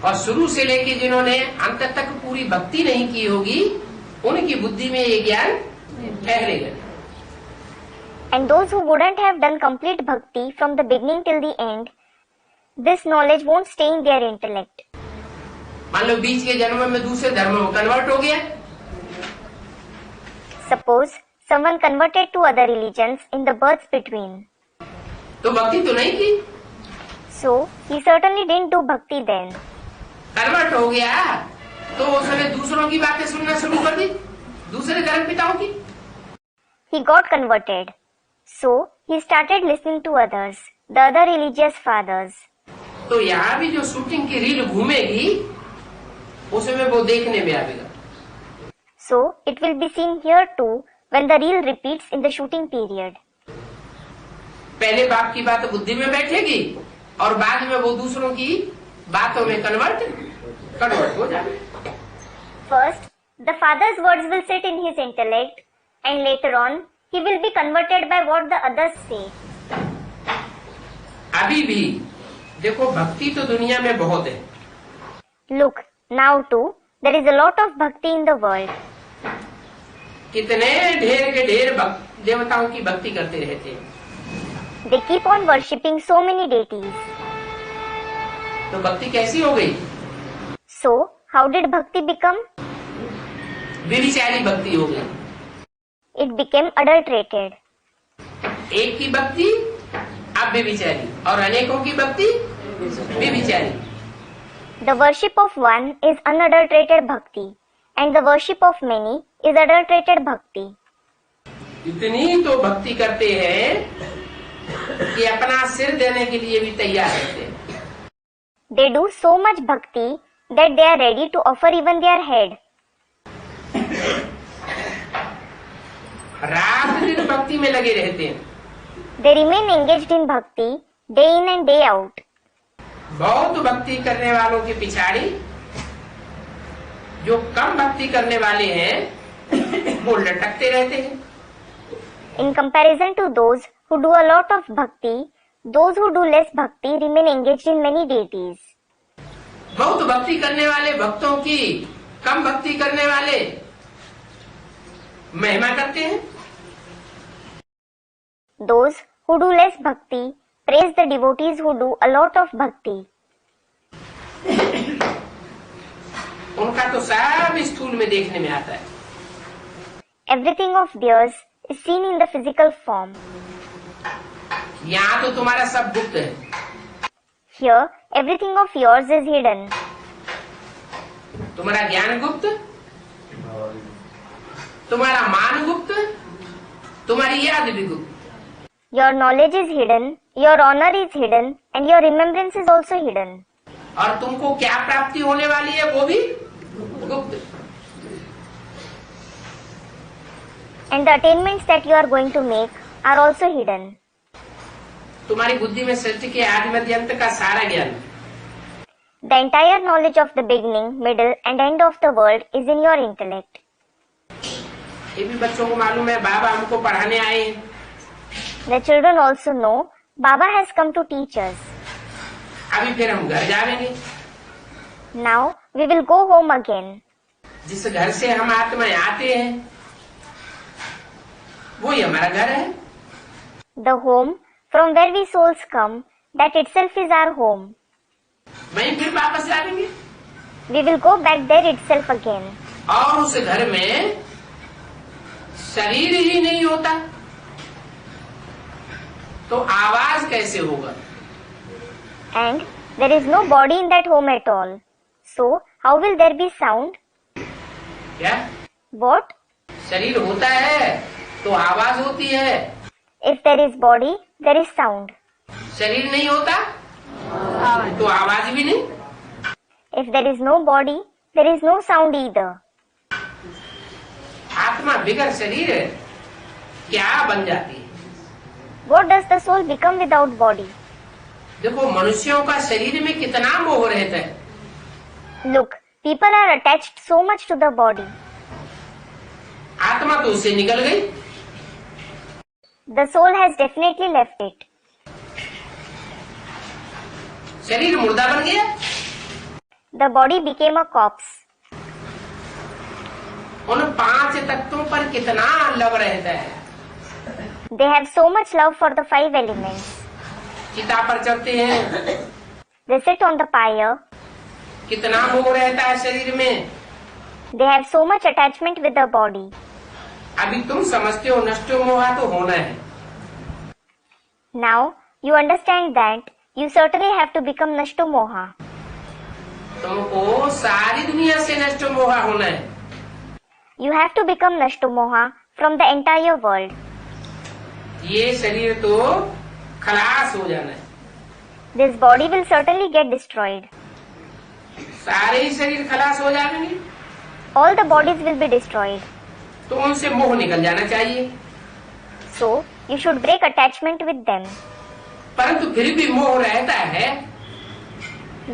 और शुरू से लेके जिन्होंने अंत तक पूरी भक्ति नहीं की होगी उनकी बुद्धि में ये ज्ञान ठहरेगा। And those who wouldn't have done complete bhakti from the beginning till the end, this knowledge won't stay in their intellect. मान लो बीच के जन्म में दूसरे धर्म में कन्वर्ट हो गया, Suppose someone converted to other religions in the births between. तो भक्ति तो नहीं की। So, he certainly didn't do bhakti then. Convert हो गया तो उसने दूसरों की बातें सुनना शुरू कर दी, दूसरे धर्म पिताओं की। He got converted. So, he started listening to others, the other religious fathers. तो यहाँ भी जो शूटिंग की रील घूमेगी उसमें वो देखने में आएगा। So, it will be seen here too when the reel repeats in the shooting period. पहले बाप की बात बुद्धि में बैठेगी और बाद में वो दूसरों की बातों में कन्वर्ट हो जाए। First, the father's words will sit in his intellect, and later on, he will be converted by what the others say. अभी भी देखो भक्ति तो दुनिया में बहुत है। Look, now too, there is a lot of bhakti in the world. कितने ढेर के ढेर देवताओं की भक्ति करते रहते हैं। They keep on worshipping so many deities. तो भक्ति कैसी हो गई? So, how did bhakti become? व्यभिचारी भक्ति हो गई। It became adulterated. एक की भक्ति अब व्यभिचारी और अनेकों की भक्ति व्यभिचारी। The worship of one is unadulterated bhakti, and the worship of many is adulterated bhakti. इतनी तो भक्ति करते हैं कि अपना सिर देने के लिए भी तैयार रहते हैं। They do so much bhakti that they are ready to offer even their head. रात दिन भक्ति में लगे रहते हैं। They remain engaged in bhakti day in and day out. बहुत भक्ति करने वालों के पिछाड़ी जो कम भक्ति करने वाले हैं वो लटकते रहते हैं। In comparison to those who do a lot of bhakti, those who do less bhakti remain engaged in many deities. बहुत भक्ति करने वाले भक्तों की कम भक्ति करने वाले महिमा करते हैं। Those who do less bhakti praise the devotees who do a lot of bhakti. उनका तो सब स्थूल में देखने में आता है। Everything of theirs is seen in the physical form. यहाँ तो तुम्हारा सब गुप्त है। Here, everything of yours is hidden. तुम्हारा ज्ञान गुप्त, तुम्हारा मान गुप्त, तुम्हारी याद भी गुप्त। Your knowledge is hidden, your honor is hidden, and your remembrance is also hidden. और तुमको क्या प्राप्ति होने वाली है वो भी गुप्त। And the attainments that you are going to make are also hidden. तुम्हारी बुद्धि में सृष्टि के आदि मध्य अंत का सारा ज्ञान, The entire knowledge of the beginning, middle and end of the world is in your intellect. ये भी बच्चों को मालूम है, बाबा हमको पढ़ाने आए हैं। The children also know Baba has come to teach us. अभी फिर हम घर जाएंगे। Now we will go home again. जिस घर से हम आत्माएं आते हैं वो ही हमारा घर है। The home from where we souls come, that itself is our home. वहीं फिर वापस जाएंगे We will go back there itself again. और उस घर में शरीर ही नहीं होता तो आवाज कैसे होगा? And there is no body in that home at all. So how will there be sound? क्या? What? शरीर होता है तो आवाज होती है। If there is body, there is sound. शरीर नहीं होता तो आवाज भी नहीं। If there is no body, there is no sound either. आत्मा बिगर शरीर क्या बन जाती है? What does the soul become without body? देखो मनुष्यों का शरीर में कितना मोह रहता है। Look, people are attached so much to the body. आत्मा तो उससे निकल गई। The soul has definitely left it. शरीर मुर्दा बन गया। The body became a corpse. उन 5 तत्वों पर कितना लव रहता है। They have so much love for the 5 elements. चिता पर चढ़ते हैं, They sit on the pyre. कितना मोह रहता है शरीर में। They have so much attachment with the body. अभी तुम समझते हो नष्टो मोहा तो होना है। Now you understand that you certainly have to become Nashto Moha. तुमको सारी दुनिया से नष्टो मोहा होना है। You have to become Nashto Moha from the entire world. ये शरीर तो खलास हो जाना है। This body will certainly get destroyed. सारे ही शरीर खलास हो जाएंगे All the bodies will be destroyed. तो उनसे मोह निकल जाना चाहिए। So you should break attachment with them. परंतु फिर भी मोह रहता है।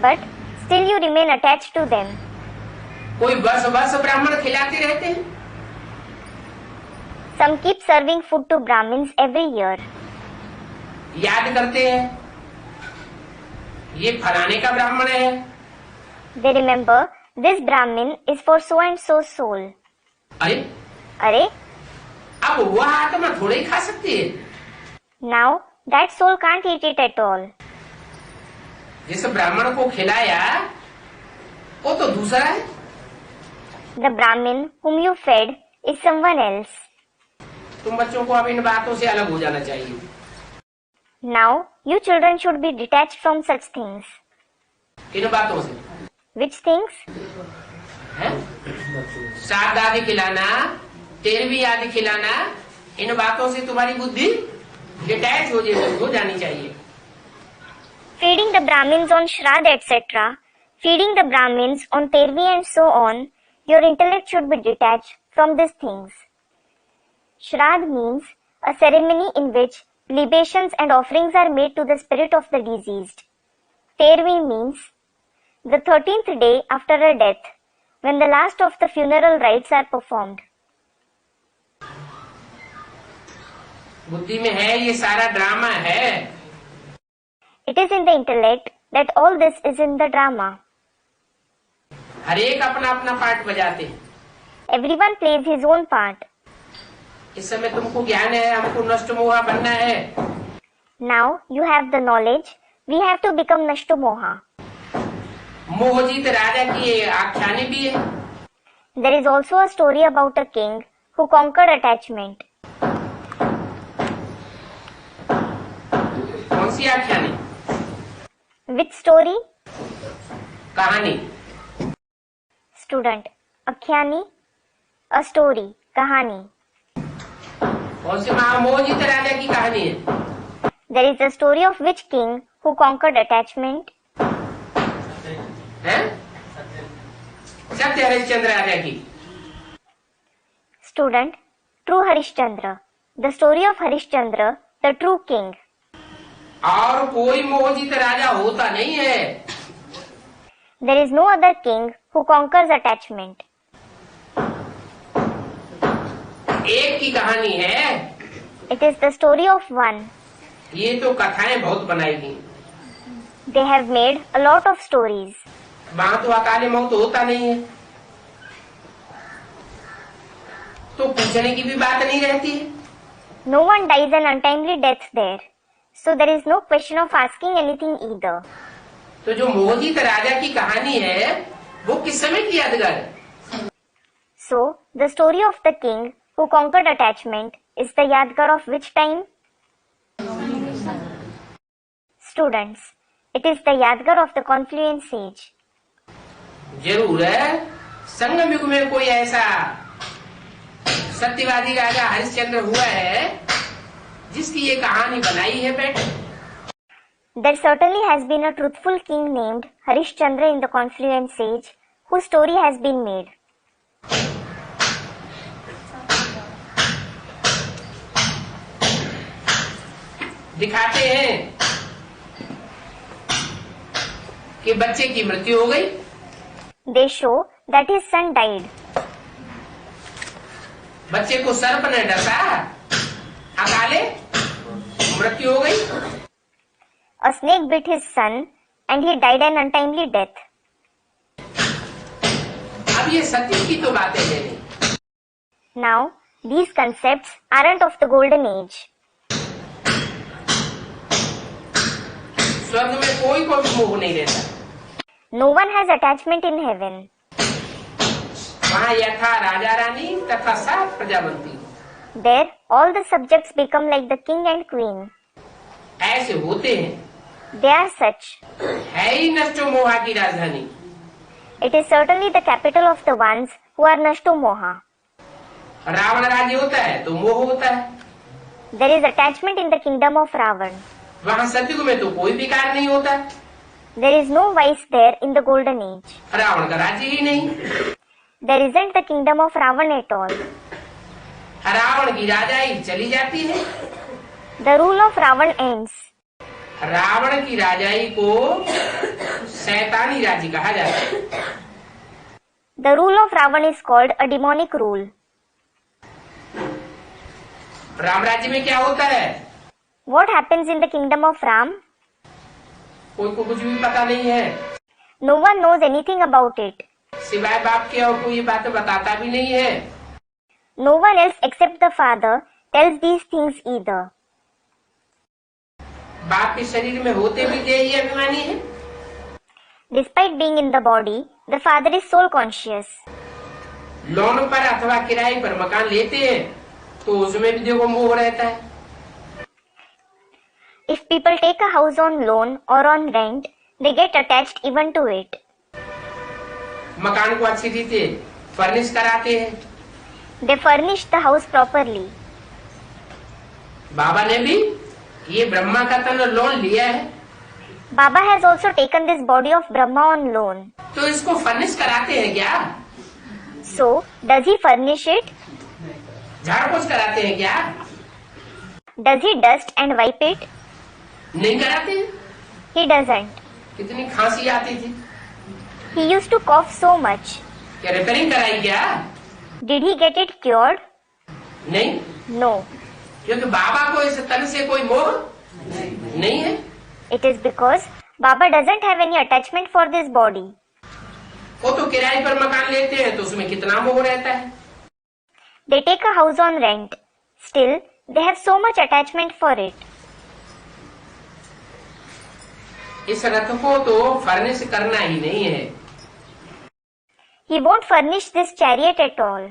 But still you remain attached to them. कोई वर्ष वर्ष ब्राह्मण खिलाते रहते हैं। Some keep serving food to Brahmins every year. याद करते हैं ये फलाने का ब्राह्मण है। They remember this Brahmin is for so and so soul. अरे Arey, अब वह आत्मा थोड़े ही खा सकती है। now that soul can't eat it at all. जिस ब्राह्मण को खिलाया वो तो दूसरा है। The Brahmin whom you fed is someone else. तुम बच्चों को अब इन बातों से अलग हो जाना चाहिए। Now you children should be detached from such things. इन बातों से Which things? है? श्राद्ध आदि खिलाना, 13वीं आदि खिलाना, इन बातों से तुम्हारी बुद्धि डिटैच हो जानी चाहिए। Feeding the Brahmins on Shraddh etc. Feeding the Brahmins on Tervi and so on, your intellect should be detached from these things. Shraddh means a ceremony in which libations and offerings are made to the spirit of the deceased. Tervi means the 13th day after a death, when the last of the funeral rites are performed. बुद्धि में है ये सारा drama है। It is in the intellect that all this is in the drama. हर एक अपना अपना part बजाते हैं। Everyone plays his own part. इस समय तुमको ज्ञान है हमको नष्ट मोहा बनना है। Now you have the knowledge, we have to become Nashto Moha. Mohjit राजा की ये आख्यानी भी है। There is also a story about a king who conquered attachment. कौन सी आख्यानी? Which story? कहानी। Student. Akhyani. A story. Kahani. कौन सी मोहजीत राजा की कहानी है? There is a story of which king who conquered attachment? हैं? सत्य हरिश्चंद्र राजा की। Student, True Harishchandra. The story of Harishchandra, the true king. और कोई मोहजित राजा होता नहीं है। There is no other king who conquers attachment. एक की कहानी है। It is the story of one. ये तो कथाएं बहुत बनाई गई। They have made a lot of stories. वहां तो अकाले मौत होता नहीं है, तो पूछने की भी बात नहीं रहती है। No one dies an untimely death there. So there is no question of asking anything either. तो जो मोहजित राजा की कहानी है वो किस समय की यादगार है? So the story of the king who conquered attachment is the Yadgar of which time? Students, it is the Yadgar of the Confluence age. जरूर है। संगम युग में कोई ऐसा सत्यवादी राजा हरिश्चंद्र हुआ है जिसकी ये कहानी बनाई है बेटे। There certainly has been a truthful king named Harishchandra in the Confluence age, whose story has been made. दिखाते हैं कि बच्चे की मृत्यु हो गई। They show that his son died. बच्चे को सर्प ने डसा, अकाले मृत्यु हो गई। A snake bit his son and he died an untimely death. अब ये सत्य की तो बातें हैं नहीं। Now, these concepts aren't of the golden age. स्वर्ग में कोई मोह नहीं रहता। No one has attachment in heaven. वहाँ यथा राजा रानी तथा सात प्रजा बनती। There, all the subjects become like the king and queen. ऐसे होते हैं। They are such. है ही नष्टो मोहा की राजधानी। It is certainly the capital of the ones who are Nashto Moha. Ravan राज्य होता है तो मोह होता है। There is attachment in the kingdom of Ravan. वहाँ सतयुग में तो कोई विकार नहीं होता। There is no vice there in the golden age. Ravan का राज्य ही नहीं। There isn't the kingdom of Ravan at all. Ravan की राजाई चली जाती है। The rule of Ravan ends. Ravan की राजाई को शैतानी राज्य कहा जाता है। The rule of Ravan is called a demonic rule. Ram राज्य में क्या होता है? What happens in the kingdom of Ram? कोई को कुछ भी पता नहीं है। No one knows anything about it. सिवाय बाप के और कोई ये बात बताता भी नहीं है। No one else except the father tells these things either. बाप के शरीर में होते भी देही अभिमानी है। Despite being in the body, the father is soul conscious. Loan पर अथवा किराए पर मकान लेते हैं तो उसमें भी देखो मोह रहता है। If people take a house on loan or on rent, they get attached even to it. मकान को अच्छी रीति फर्निश कराते हैं। They furnish the house properly. बाबा ने भी ये ब्रह्मा का तन लोन लिया है Baba has also taken this body of Brahma on loan. तो इसको फर्निश कराते हैं क्या? So, does he furnish it? झाड़ पोछ कराते हैं क्या? Does he dust and wipe it? नहीं कराते। He doesn't. कितनी खांसी आती थी। He used to cough so much. क्या रिपेयरिंग कराई क्या? Did he get it cured? नहीं, No. क्योंकि बाबा को इस तन से कोई मोह नहीं है। It is because Baba doesn't have any attachment for this body. वो तो किराए पर मकान लेते हैं तो उसमें कितना मोह रहता है। They take a house on rent. Still, they have so much attachment for it. इस रथ को तो फर्निश करना ही नहीं है। He won't furnish this chariot at all.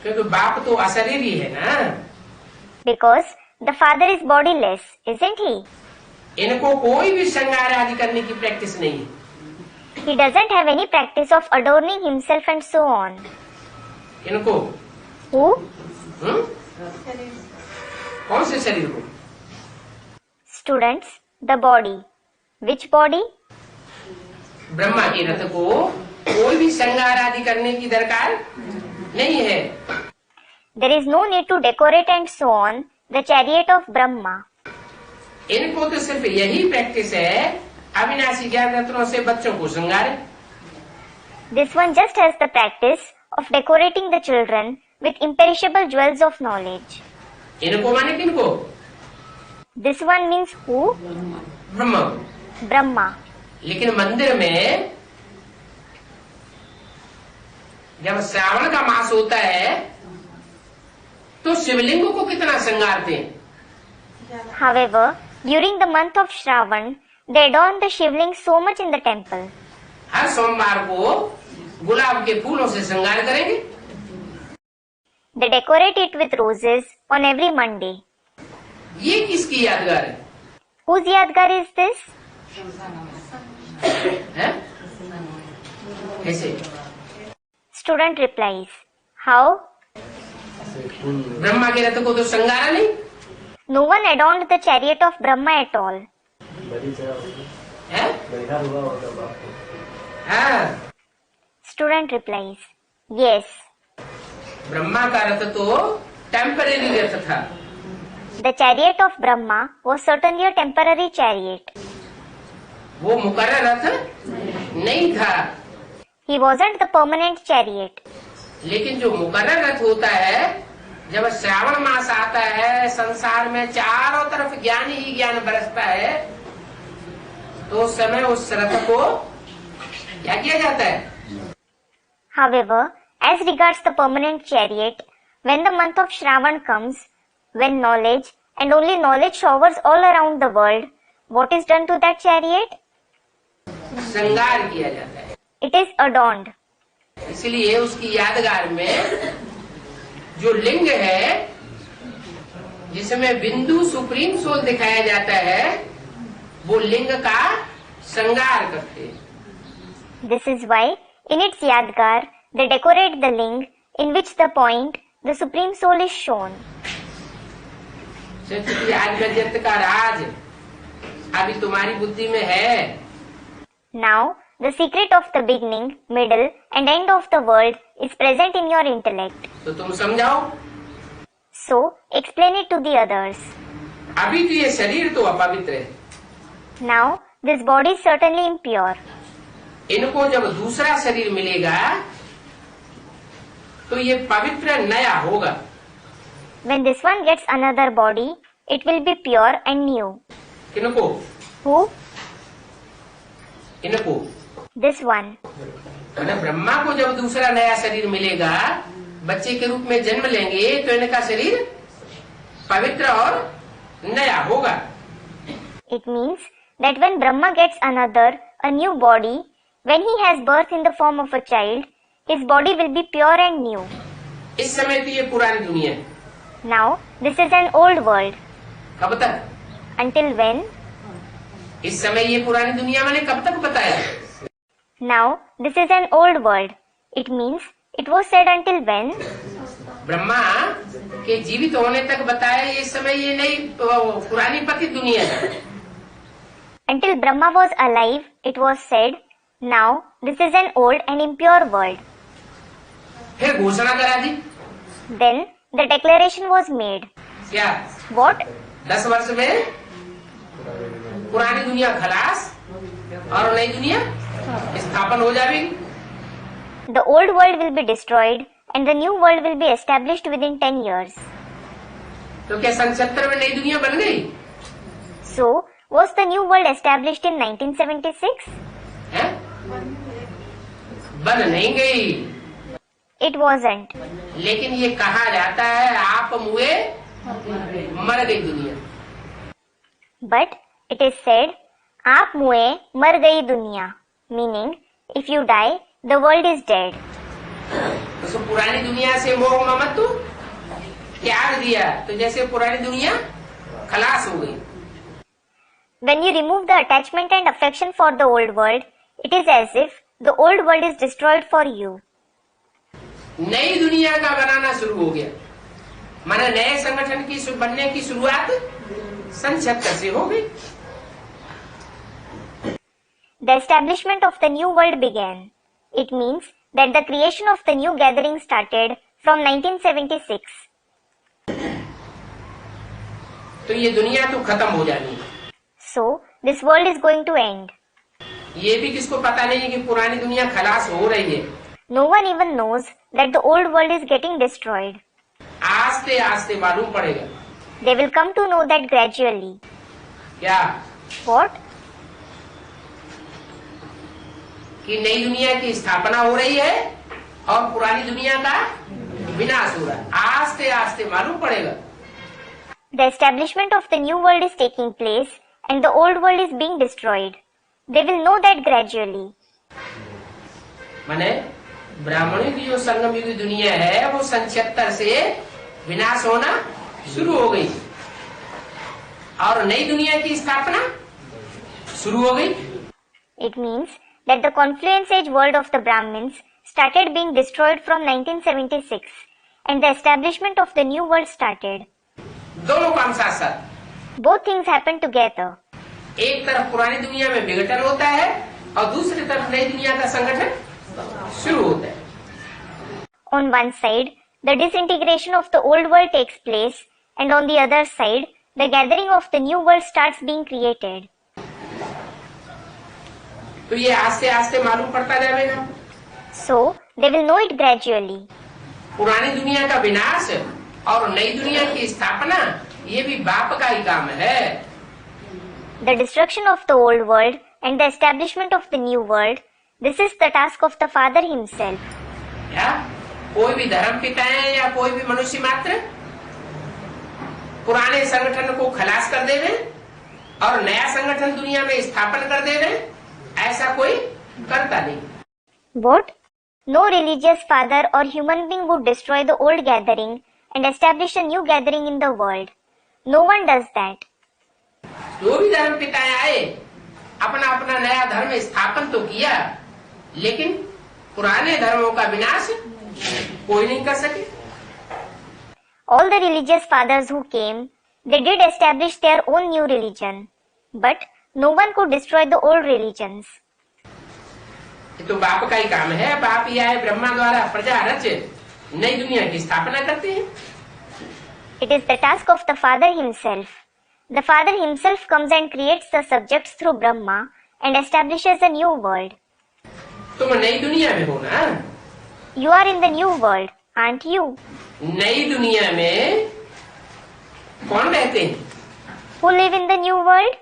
क्योंकि बाप तो अशरीरी है ना। Because the father is bodiless, isn't he? इनको कोई भी श्रृंगार आदि करने की प्रैक्टिस नहीं है। He doesn't have any practice of adorning himself and so on. इनको Who? कौन से शरीर को? Students, the body. Which body? Brahma के रथ को कोई भी श्रृंगार आदि करने की दरकार नहीं है। There is no need to decorate and so on the chariot of Brahma. इनको तो सिर्फ यही प्रैक्टिस है अविनाशी ज्ञान रत्नों से बच्चों को श्रृंगार। This one just has the practice of decorating the children with imperishable jewels of knowledge. इनको माने किनको? This one means who? Brahma. Brahma. लेकिन मंदिर में जब श्रावण का मास होता है तो शिवलिंग को कितना श्रृंगारते हैं। However, during the month of Shravan, they adorn the Shivling so much in the temple. हर सोमवार को गुलाब के फूलों से श्रृंगार करेंगे। They decorate it with roses on every Monday. ये किसकी यादगार है? Whose Yadgar is this? हैं? कैसे? Student replies, how? ब्रह्मा के रथ को तो श्रृंगारा नहीं। No one adorned the chariot of Brahma at all. हैं? हाँ, Student replies, yes. ब्रह्मा का रथ तो टेम्परेरी रथ था। The chariot of Brahma was certainly a temporary chariot. वो मुकर्रर रथ नहीं था। He wasn't the permanent chariot. लेकिन जो मुकर्रर रथ होता है, जब श्रावण मास आता है, संसार में चारों तरफ ज्ञान ही ज्ञान बरसता है, तो उस समय उस रथ को क्या किया जाता है? However, as regards the permanent chariot, when the month of Shravan comes, when knowledge and only knowledge showers all around the world, what is done to that chariot? श्रृंगार किया जाता है। It is adorned. इसलिए उसकी यादगार में जो लिंग है, जिसमें बिंदु सुप्रीम सोल दिखाया जाता है, वो लिंग का श्रृंगार करते हैं। This is why, in its Yadgar, they decorate the ling in which the point, the supreme soul is shown. सच्ची आज जगत का राज अभी तुम्हारी बुद्धि में है। Now, the secret of the beginning, middle and end of the world is present in your intellect. तो तुम समझाओ। So, explain it to the others. अभी तो ये शरीर तो अपवित्र है। Now, this body is certainly impure. इनको जब दूसरा शरीर मिलेगा तो ये पवित्र नया होगा। When this one gets another body, it will be pure and new. किनको? Who? इनको। This one. मतलब ब्रह्मा को जब दूसरा नया शरीर मिलेगा, बच्चे के रूप में जन्म लेंगे, तो इनका शरीर पवित्र और नया होगा। It means that when Brahma gets another, a new body, when he has birth in the form of a child, his body will be pure and new. इस समय तो ये पुरानी दुनिया है। Now, this is an old world. कब तक? Until when? इस समय ये पुरानी दुनिया मैंने कब तक बताया? Now, this is an old world. It means it was said until when? Brahma के जीवित होने तक बताया। इस समय ये नई पुरानी पतित दुनिया है। Until Brahma was alive, it was said, now this is an old and impure world. फिर घोषणा करा दी। Then the declaration was made. क्या? What? 10 वर्ष में पुरानी दुनिया खलास और नई दुनिया स्थापन हो जाएगी। The old world will be destroyed and the new world will be established within 10 years. तो क्या 1970 में नई दुनिया बन गई? So, was the new world established in 1976? है? बन नहीं गई। It wasn't. लेकिन ये कहा जाता है आप मुए मर गई दुनिया। But it is said, आप मुए मर गई दुनिया. Meaning, if you die, the world is dead. तो पुरानी दुनिया से मोह ममत्व त्याग दिया तो जैसे पुरानी दुनिया खलास हो गई। When you remove the attachment and affection for the old world, it is as if the old world is destroyed for you. नई दुनिया का बनाना शुरू हो गया। माने नए संगठन की बनने की शुरुआत 1976 से हो गई। the establishment of the new world began. It means that the creation of the new gathering started from 1976. तो ये दुनिया तो खत्म हो जानी है। So, this world is going to end. ये भी किसको पता नहीं है कि पुरानी दुनिया खलास हो रही है। No one even knows that the old world is getting destroyed. आस्ते आस्ते मालूम पड़ेगा। They will come to know that gradually. क्या? What? कि नई दुनिया की स्थापना हो रही है और पुरानी दुनिया का विनाश हो रहा है। आस्ते आस्ते मालूम पड़ेगा। The establishment of the new world is taking place and the old world is being destroyed. They will know that gradually. माने ब्राह्मणों की जो संगम युग दुनिया है वो सन 76 से विनाश होना शुरू हो गई और नई दुनिया की स्थापना शुरू हो गई। It means that the confluence age world of the Brahmins started being destroyed from 1976 and the establishment of the new world started. दोनों काम साथ साथ। Both things happened together. एक तरफ पुरानी दुनिया में विघटन होता है और दूसरी तरफ नई दुनिया का संगठन शुरू होता है। On one side, the disintegration of the old world takes place and on the other side, the gathering of the new world starts being created. तो ये आस्ते आस्ते मालूम पड़ता जाएगा। So, they will know it gradually. पुरानी दुनिया का विनाश और नई दुनिया की स्थापना ये भी बाप का ही काम है। The destruction of the old world and the establishment of the new world, this is the task of the Father himself. क्या कोई भी धर्म पिताएं या कोई भी मनुष्य मात्र पुराने संगठन को खलास कर देवे और नया संगठन दुनिया में स्थापन कर देवे, ऐसा कोई करता नहीं। What? No religious father or human being would destroy the old gathering and establish a new gathering in the world. No one does that. जो भी धर्म पिताएं आए अपना अपना नया धर्म स्थापन तो किया, लेकिन पुराने धर्मों का विनाश कोई नहीं कर सके। All the religious fathers who came, they did establish their own new religion, but no one could destroy the old religions. ये तो बाप का ही काम है। बाप ही आए ब्रह्मा द्वारा प्रजा रच नई दुनिया की स्थापना करते हैं। It is the task of the Father himself. The Father himself comes and creates the subjects through Brahma and establishes a new world. तुम नई दुनिया में हो ना? You are in the new world, aren't you? नई दुनिया में कौन रहते हैं? Who live in the new world?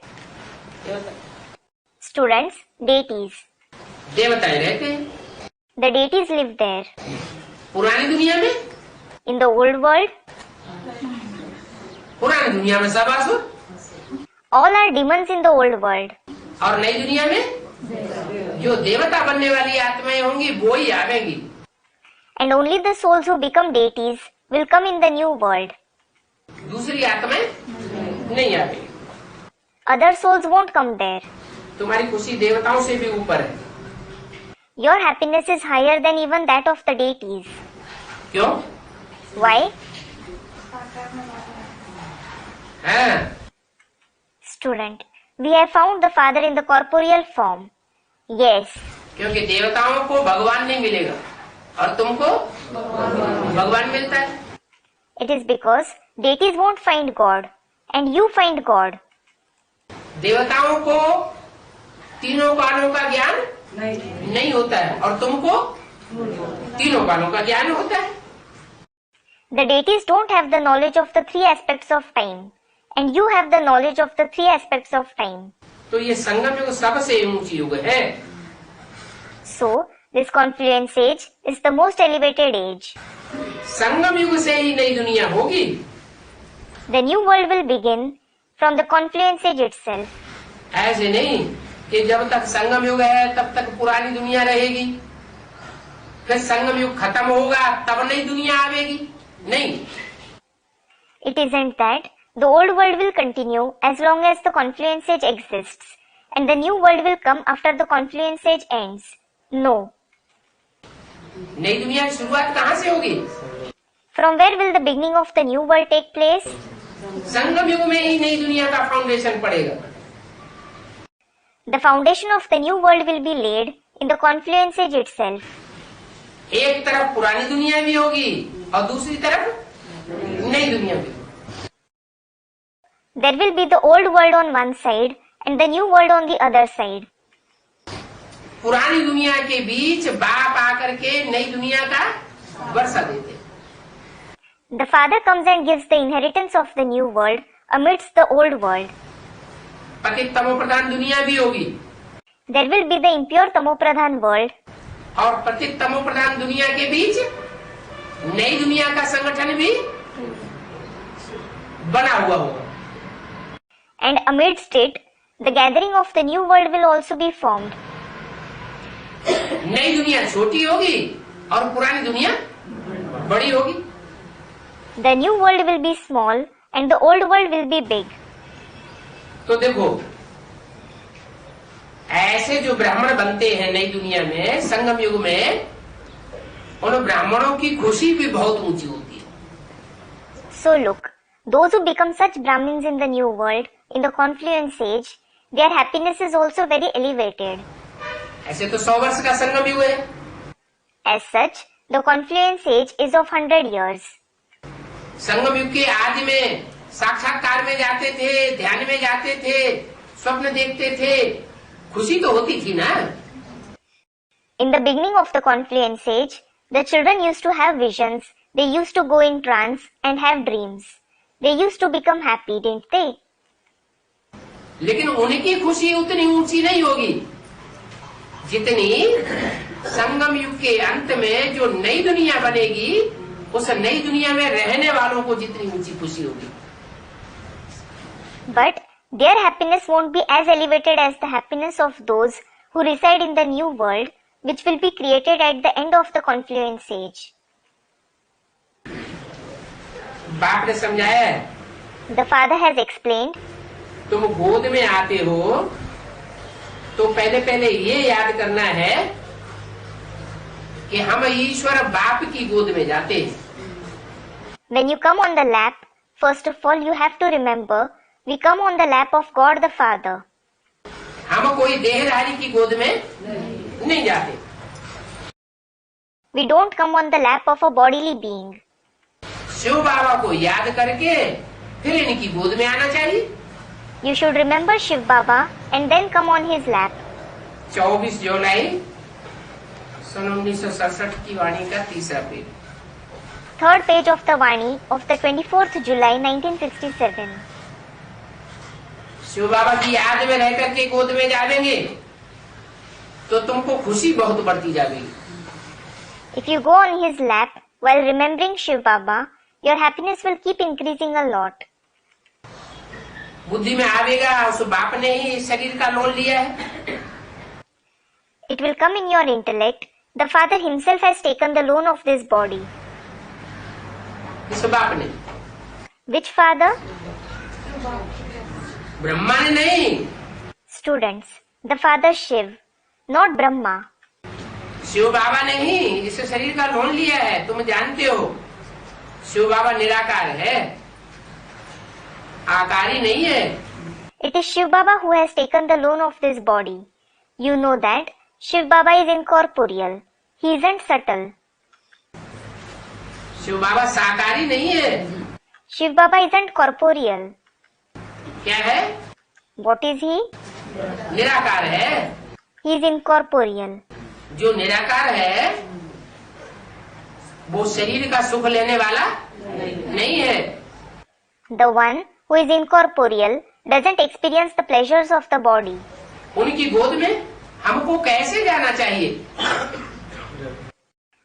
Students, deities. देवताएं रहते हैं। The deities live there. पुरानी दुनिया में? In the old world, पुरानी दुनिया में सब आसुर all are demons in the old world. और नई दुनिया में जो देवता बनने वाली आत्माएं होंगी वो ही आवेंगी। And only the souls who become deities will come in the new world. दूसरी आत्माएं नहीं आवेंगी। Other souls won't come there. तुम्हारी खुशी देवताओं से भी ऊपर है। Your happiness is higher than even that of the deities. क्यों? Why? हाँ, Student, we have found the Father in the corporeal form. Yes, क्योंकि देवताओं को भगवान नहीं मिलेगा और तुमको भगवान मिलता है। it is because deities won't find God and you find God. देवताओं को तीनों कालों का ज्ञान नहीं होता है और तुमको तीनों कालों का ज्ञान होता है। The deities don't have the knowledge of the three aspects of time and you have the knowledge of the three aspects of time. तो ये संगम युग सबसे ऊंची युग है। So, this confluence age is the most elevated age. संगम युग से ही नई दुनिया होगी। The new world will begin from the confluence age itself. ऐसे नहीं कि जब तक संगम युग है तब तक पुरानी दुनिया रहेगी, फिर संगम युग खत्म होगा तब नई दुनिया आवेगी। नहीं, It isn't that the old world will continue as long as the confluence age exists and the new world will come after the confluence age ends. No. नई दुनिया की शुरुआत कहाँ से होगी? From where will the beginning of the new world take place? संगम युग में ही नई दुनिया का फाउंडेशन पड़ेगा। The foundation of the new world will be laid in the confluence age itself. एक तरफ पुरानी दुनिया भी होगी और दूसरी तरफ नई दुनिया भी होगी। There will be the old world on one side and the new world on the other side. पुरानी दुनिया के बीच बाप आकर के नई दुनिया का वर्षा देते। The father comes and gives the inheritance of the new world amidst the old world. पतित तमोप्रधान दुनिया भी होगी There will be the impure tamopradhan world, और पतित तमोप्रधान दुनिया के बीच नई दुनिया का संगठन भी बना हुआ होगा। and amidst it, the gathering of the new world will also be formed. नई दुनिया छोटी होगी और पुरानी दुनिया बड़ी होगी। The new world will be small and the old world will be big. तो देखो, ऐसे जो ब्राह्मण बनते हैं नई दुनिया में, संगम युग में, उन ब्राह्मणों की खुशी भी बहुत ऊंची होती है। So look, those who become such Brahmins in the new world, in the confluence age, their happiness is also very elevated. ऐसे तो 100 वर्ष का संगम युग है। As such, the confluence age is of 100 years. संगम युग के आदि में साक्षात्कार में जाते थे, ध्यान में जाते थे, स्वप्न देखते थे, खुशी तो होती थी ना। In the beginning of the confluence age, the children used to have visions, they used to go in trance and have dreams. They used to become happy, didn't they? लेकिन उनकी खुशी उतनी ऊंची नहीं होगी जितनी संगम युग के अंत में जो नई दुनिया बनेगी, उस नई दुनिया में रहने वालों को जितनी ऊंची खुशी होगी। But their happiness won't be as elevated as the happiness of those who reside in the new world, which will be created at the end of the confluence age. बाप ने समझाया है, The father has explained, तुम गोद में आते हो तो पहले पहले ये याद करना है कि हम ईश्वर बाप की गोद में जाते हैं। when you come on the lap, first of all you have to remember, we come on the lap of God the Father. हम कोई देहधारी की गोद में नहीं जाते। We don't come on the lap of a bodily being. Shiv बाबा को याद करके फिर इनकी गोद में आना चाहिए। You should remember Shiv Baba and then come on his lap. 24 जुलाई सन 1967 की वाणी का तीसरा page. Third page of the Vani of the 24th July 1967. Shiv बाबा की याद में रह करके गोद में जाएंगे तो तुमको खुशी बहुत बढ़ती जाएगी। If you go on his lap while remembering Shiv Baba, your happiness will keep increasing a lot. बुद्धि में आवेगा उस बाप ने ही शरीर का लोन लिया है। It will come in your intellect, the Father himself has taken the loan of this body. इस बाप ने, Which Father? ब्रह्मा ने नहीं। Students, the Father Shiv, not Brahma. Shiv बाबा ने ही इस शरीर का लोन लिया है। तुम जानते हो शिव बाबा निराकार है, आकारी नहीं है। It is Shiv Baba who has taken the loan of this body. You know that Shiv Baba is incorporeal. He isn't subtle. Shiv बाबा साकारी नहीं है। Shiv Baba isn't corporeal. क्या है? What is he? निराकार है। He is incorporeal. जो निराकार है वो शरीर का सुख लेने वाला नहीं है। The one who is incorporeal doesn't experience the pleasures of the body. उनकी गोद में हमको कैसे जाना चाहिए?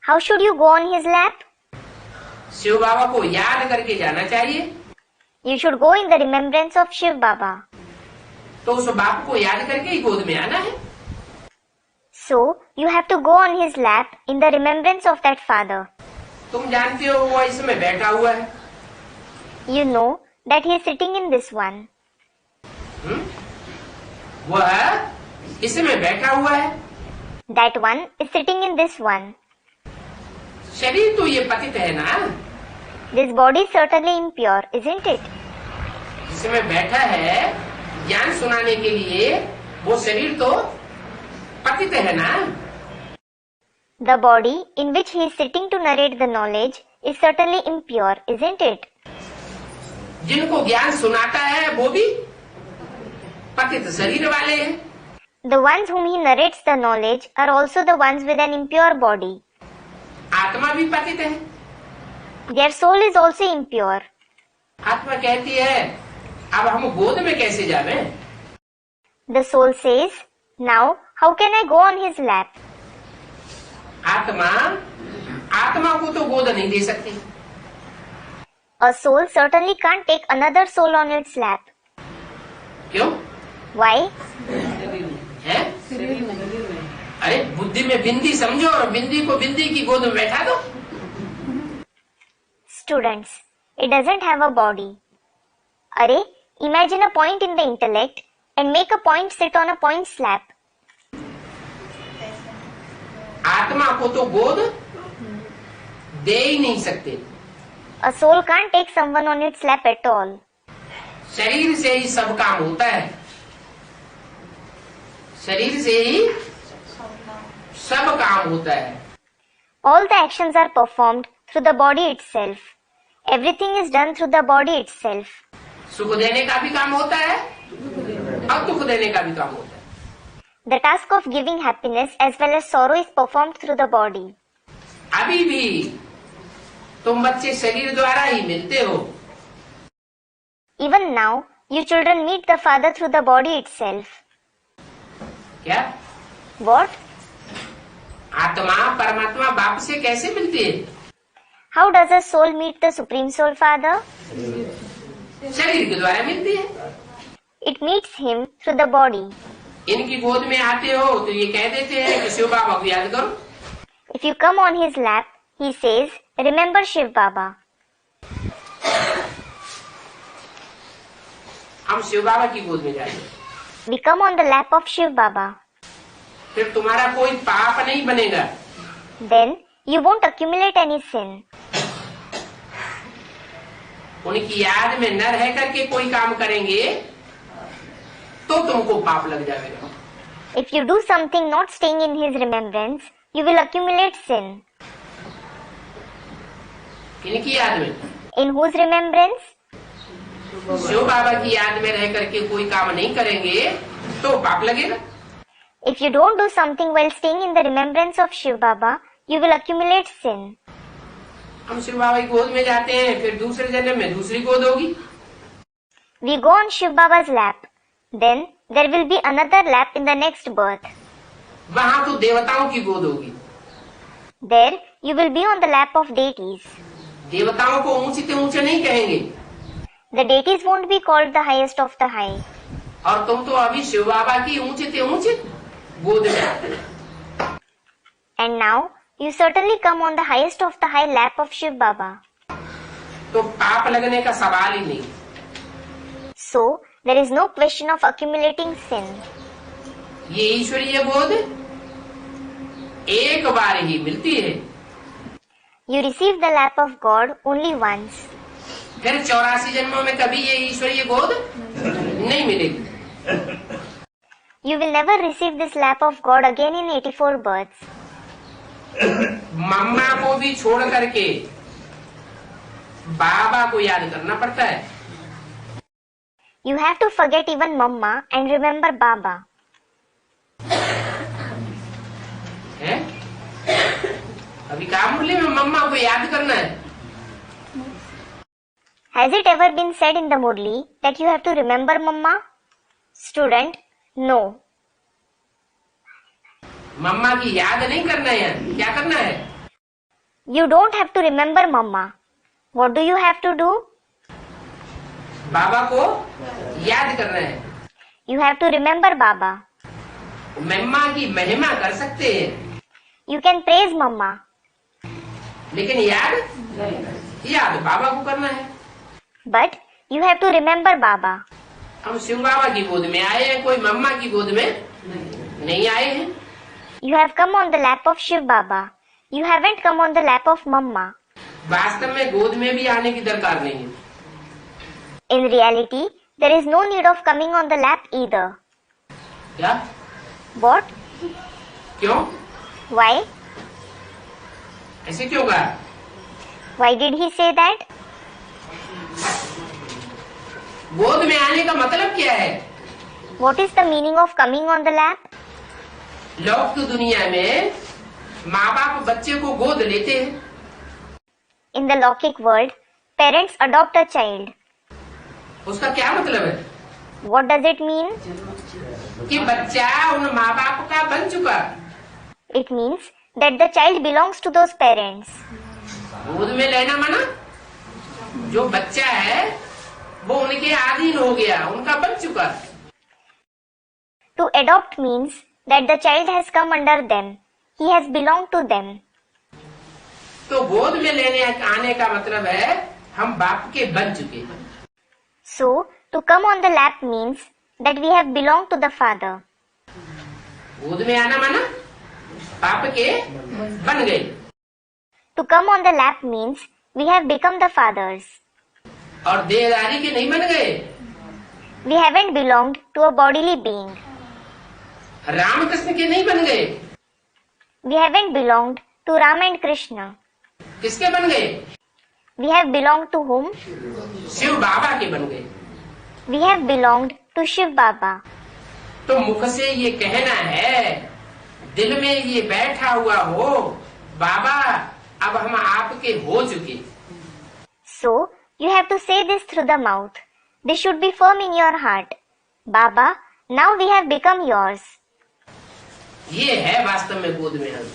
How should you go on his lap? Shiv बाबा को याद करके जाना चाहिए। You should go in the remembrance of Shiv Baba. तो उस बाप को याद करके ही गोद में आना है। So, you have to go on his lap in the remembrance of that Father. तुम जानते हो वो इसमें बैठा हुआ है। You know that he is sitting in this one. वह इसमें बैठा हुआ है। That one is sitting in this one. शरीर तो ये पतित है ना, This body is certainly impure, isn't it? जिसमें बैठा है ज्ञान सुनाने के लिए, वो शरीर तो पतित है ना। The body in which he is sitting to narrate the knowledge is certainly impure, isn't it? जिनको ज्ञान सुनाता है वो भी पतित शरीर वाले हैं। The ones whom he narrates the knowledge are also the ones with an impure body. आत्मा भी पतित है। Their soul is also impure. आत्मा कहती है अब हम गोद में कैसे जावे? The soul says, now how can I go on his lap? आत्मा को तो गोद नहीं दे सकती। A soul certainly can't take another soul on its lap. क्यों? Why? है? अरे बुद्धि में बिंदी समझो और बिंदी को बिंदी की गोद में बैठा दो। Students, it doesn't have a body. Arey, imagine a point in the intellect and make a point sit on a point's lap. आत्मा को तो गोद दे ही नहीं सकते। A soul can't take someone on its lap at all. शरीर से ही सब काम होता है। शरीर से ही सब काम होता है। All the actions are performed through the body itself. Everything is done through the body itself. सुख देने का भी काम होता है और दुख देने का भी काम होता है। The task of giving happiness as well as sorrow is performed through the body. अभी भी तुम बच्चे शरीर द्वारा ही मिलते हो। Even now, you children meet the Father through the body itself. क्या? What? आत्मा परमात्मा बाप से कैसे मिलती है? How does a soul meet the Supreme Soul Father? शरीर के द्वारा मिलती है। It meets him through the body. इनकी गोद में आते हो तो ये कह देते हैं कि शिव बाबा को याद करो। If you come on his lap, he says, remember Shiv Baba. हम शिव बाबा की गोद में जाएंगे। We come on the lap of Shiv Baba. फिर तुम्हारा कोई पाप नहीं बनेगा। Then you won't accumulate any sin. उनकी याद में न रह करके कोई काम करेंगे तो तुमको पाप लग जाएगा। If you do something not staying in his remembrance, you will accumulate sin. किनकी याद में? In whose remembrance? शिव बाबा की याद में रह करके कोई काम नहीं करेंगे तो पाप लगेगा। If you don't do something while staying in the remembrance of Shiv Baba, you will accumulate sin. हम शिव बाबा की गोद में जाते हैं, फिर दूसरे जन्म में दूसरी गोद होगी। We go on Shiv Baba's lap. Then there will be another lap in the next birth. वहाँ तो देवताओं की गोद होगी। There you will be on the lap of deities. देवताओं को ऊंचे से ऊंचे नहीं कहेंगे। The deities won't be called the highest of the high. और तुम तो अभी शिव बाबा की ऊंचे से ऊंचे गोद में आते हो। And now you certainly come on the highest of the high lap of Shiv Baba. तो पाप लगने का सवाल ही नहीं। So there is no question of accumulating sin. ये ईश्वरीय गोद एक बार ही मिलती है। You receive the lap of God only once. फिर 84 जन्मों में कभी ये ईश्वरीय गोद नहीं मिलेगी। You will never receive this lap of God again in 84 births. मम्मा को भी छोड़ करके बाबा को याद करना पड़ता है। You have to forget even Mama and remember Baba. है? अभी काम मुरली में मम्मा को याद करना है। Has it ever been said in the Murli that you have to remember Mama? Student, no. मम्मा की याद नहीं करना है, क्या करना है? You don't have to remember Mama. What do you have to do? बाबा को याद करना है। You have to remember Baba. मम्मा की महिमा कर सकते हैं, You can praise Mama. लेकिन याद बाबा को करना है। But you have to remember Baba. हम शिव बाबा की गोद में आए हैं, कोई मम्मा की गोद में नहीं आए हैं। You have come on the lap of Shiv Baba. You haven't come on the lap of Mama. वास्तव में गोद में भी आने की दरकार नहीं है। In reality, there is no need of coming on the lap either. क्या? What? क्यों? Why? ऐसे क्यों कहा? Why did he say that? गोद में आने का मतलब क्या है? What is the meaning of coming on the lap? लौकिक दुनिया में माँ बाप बच्चे को गोद लेते हैं। In the Lokik world, parents adopt a child. उसका क्या मतलब है? What does it mean? कि बच्चा उन माँ बाप का बन चुका। It means that the child belongs to those parents. गोद में लेना माना जो बच्चा है वो उनके अधीन हो गया, उनका बन चुका। To adopt means that the child has come under them. He has belonged to them. तो गोद में लेने आने का मतलब है हम बाप के बन चुके। So, to come on the lap means that we have belonged to the father. गोद में आना माना बाप के बन गए। To come on the lap means we have become the fathers. और देहधारी के नहीं बन गए। We haven't belonged to a bodily being. Ramakrishna के नहीं बन गए। We haven't belonged to Ram and Krishna. किसके बन गए? We have belonged to whom? Shiv बाबा के बन गए। We have belonged to Shiv Baba. तो मुख से ये कहना है, दिल में ये बैठा हुआ हो, बाबा अब हम आपके हो चुके। So, you have to say this through the mouth. This should be firm in your heart. Baba, now we have become yours. ये है वास्तव में गोद में हम।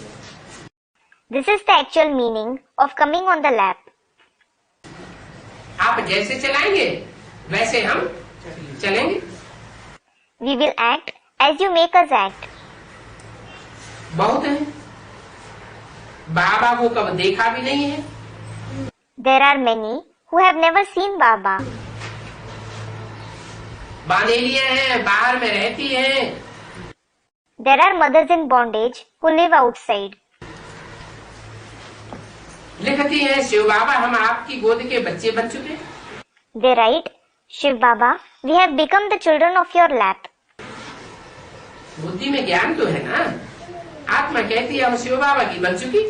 This is the actual meaning of coming on the lap. आप जैसे चलाएंगे वैसे हम चलेंगे। We will act as you make us act. बहुत है, बाबा को कब देखा भी नहीं है। There are many who have never seen Baba. बांधेलियां हैं, बाहर में रहती हैं। There are mothers in bondage who live outside. लिखती हैं शिव बाबा हम आपकी गोद के बच्चे बन चुके। They write, Shiv Baba, we have become the children of your lap. बुद्धि में ज्ञान तो है ना, आत्मा कहती है हम शिव बाबा की बन चुकी।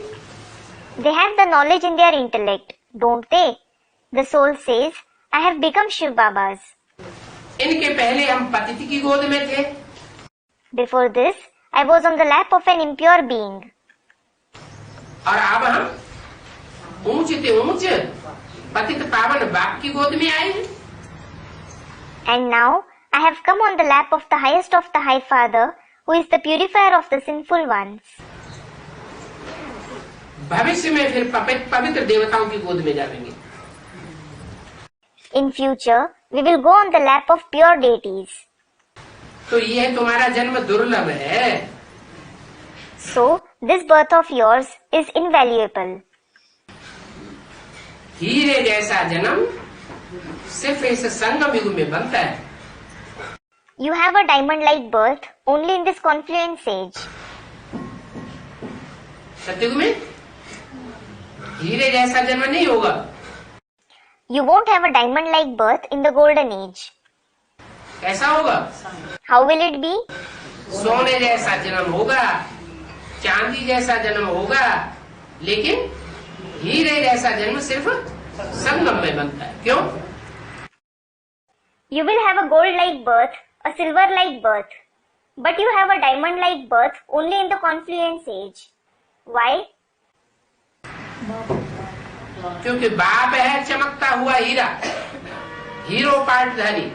They have the knowledge in their intellect, don't they? The soul says, I have become Shiv Babas. इनके पहले हम पतित की गोद में थे। Before this, I was on the lap of an impure being. और अब हम ऊंच से ऊंच पतित पावन बाप की गोद में आए हैं। And now, I have come on the lap of the highest of the High Father, who is the purifier of the sinful ones. भविष्य में फिर पवित्र देवताओं की गोद में जाएंगे। In future, we will go on the lap of pure deities. तो ये तुम्हारा जन्म दुर्लभ है। So, this birth of yours is invaluable. हीरे जैसा जन्म सिर्फ इस संगम युग में बनता है। You have a diamond-like birth only in this confluence age. सतयुग में हीरे जैसा जन्म नहीं होगा। You won't have a diamond-like birth in the golden age. कैसा होगा? How will it be? सोने जैसा जन्म होगा, चांदी जैसा जन्म होगा, लेकिन हीरे जैसा जन्म सिर्फ संगम में बनता है। क्यों? You will have a gold-like birth, a silver-like birth, but you have a diamond-like birth only in the confluence age. Why? क्योंकि बाप है चमकता हुआ हीरा, hero पार्टधारी।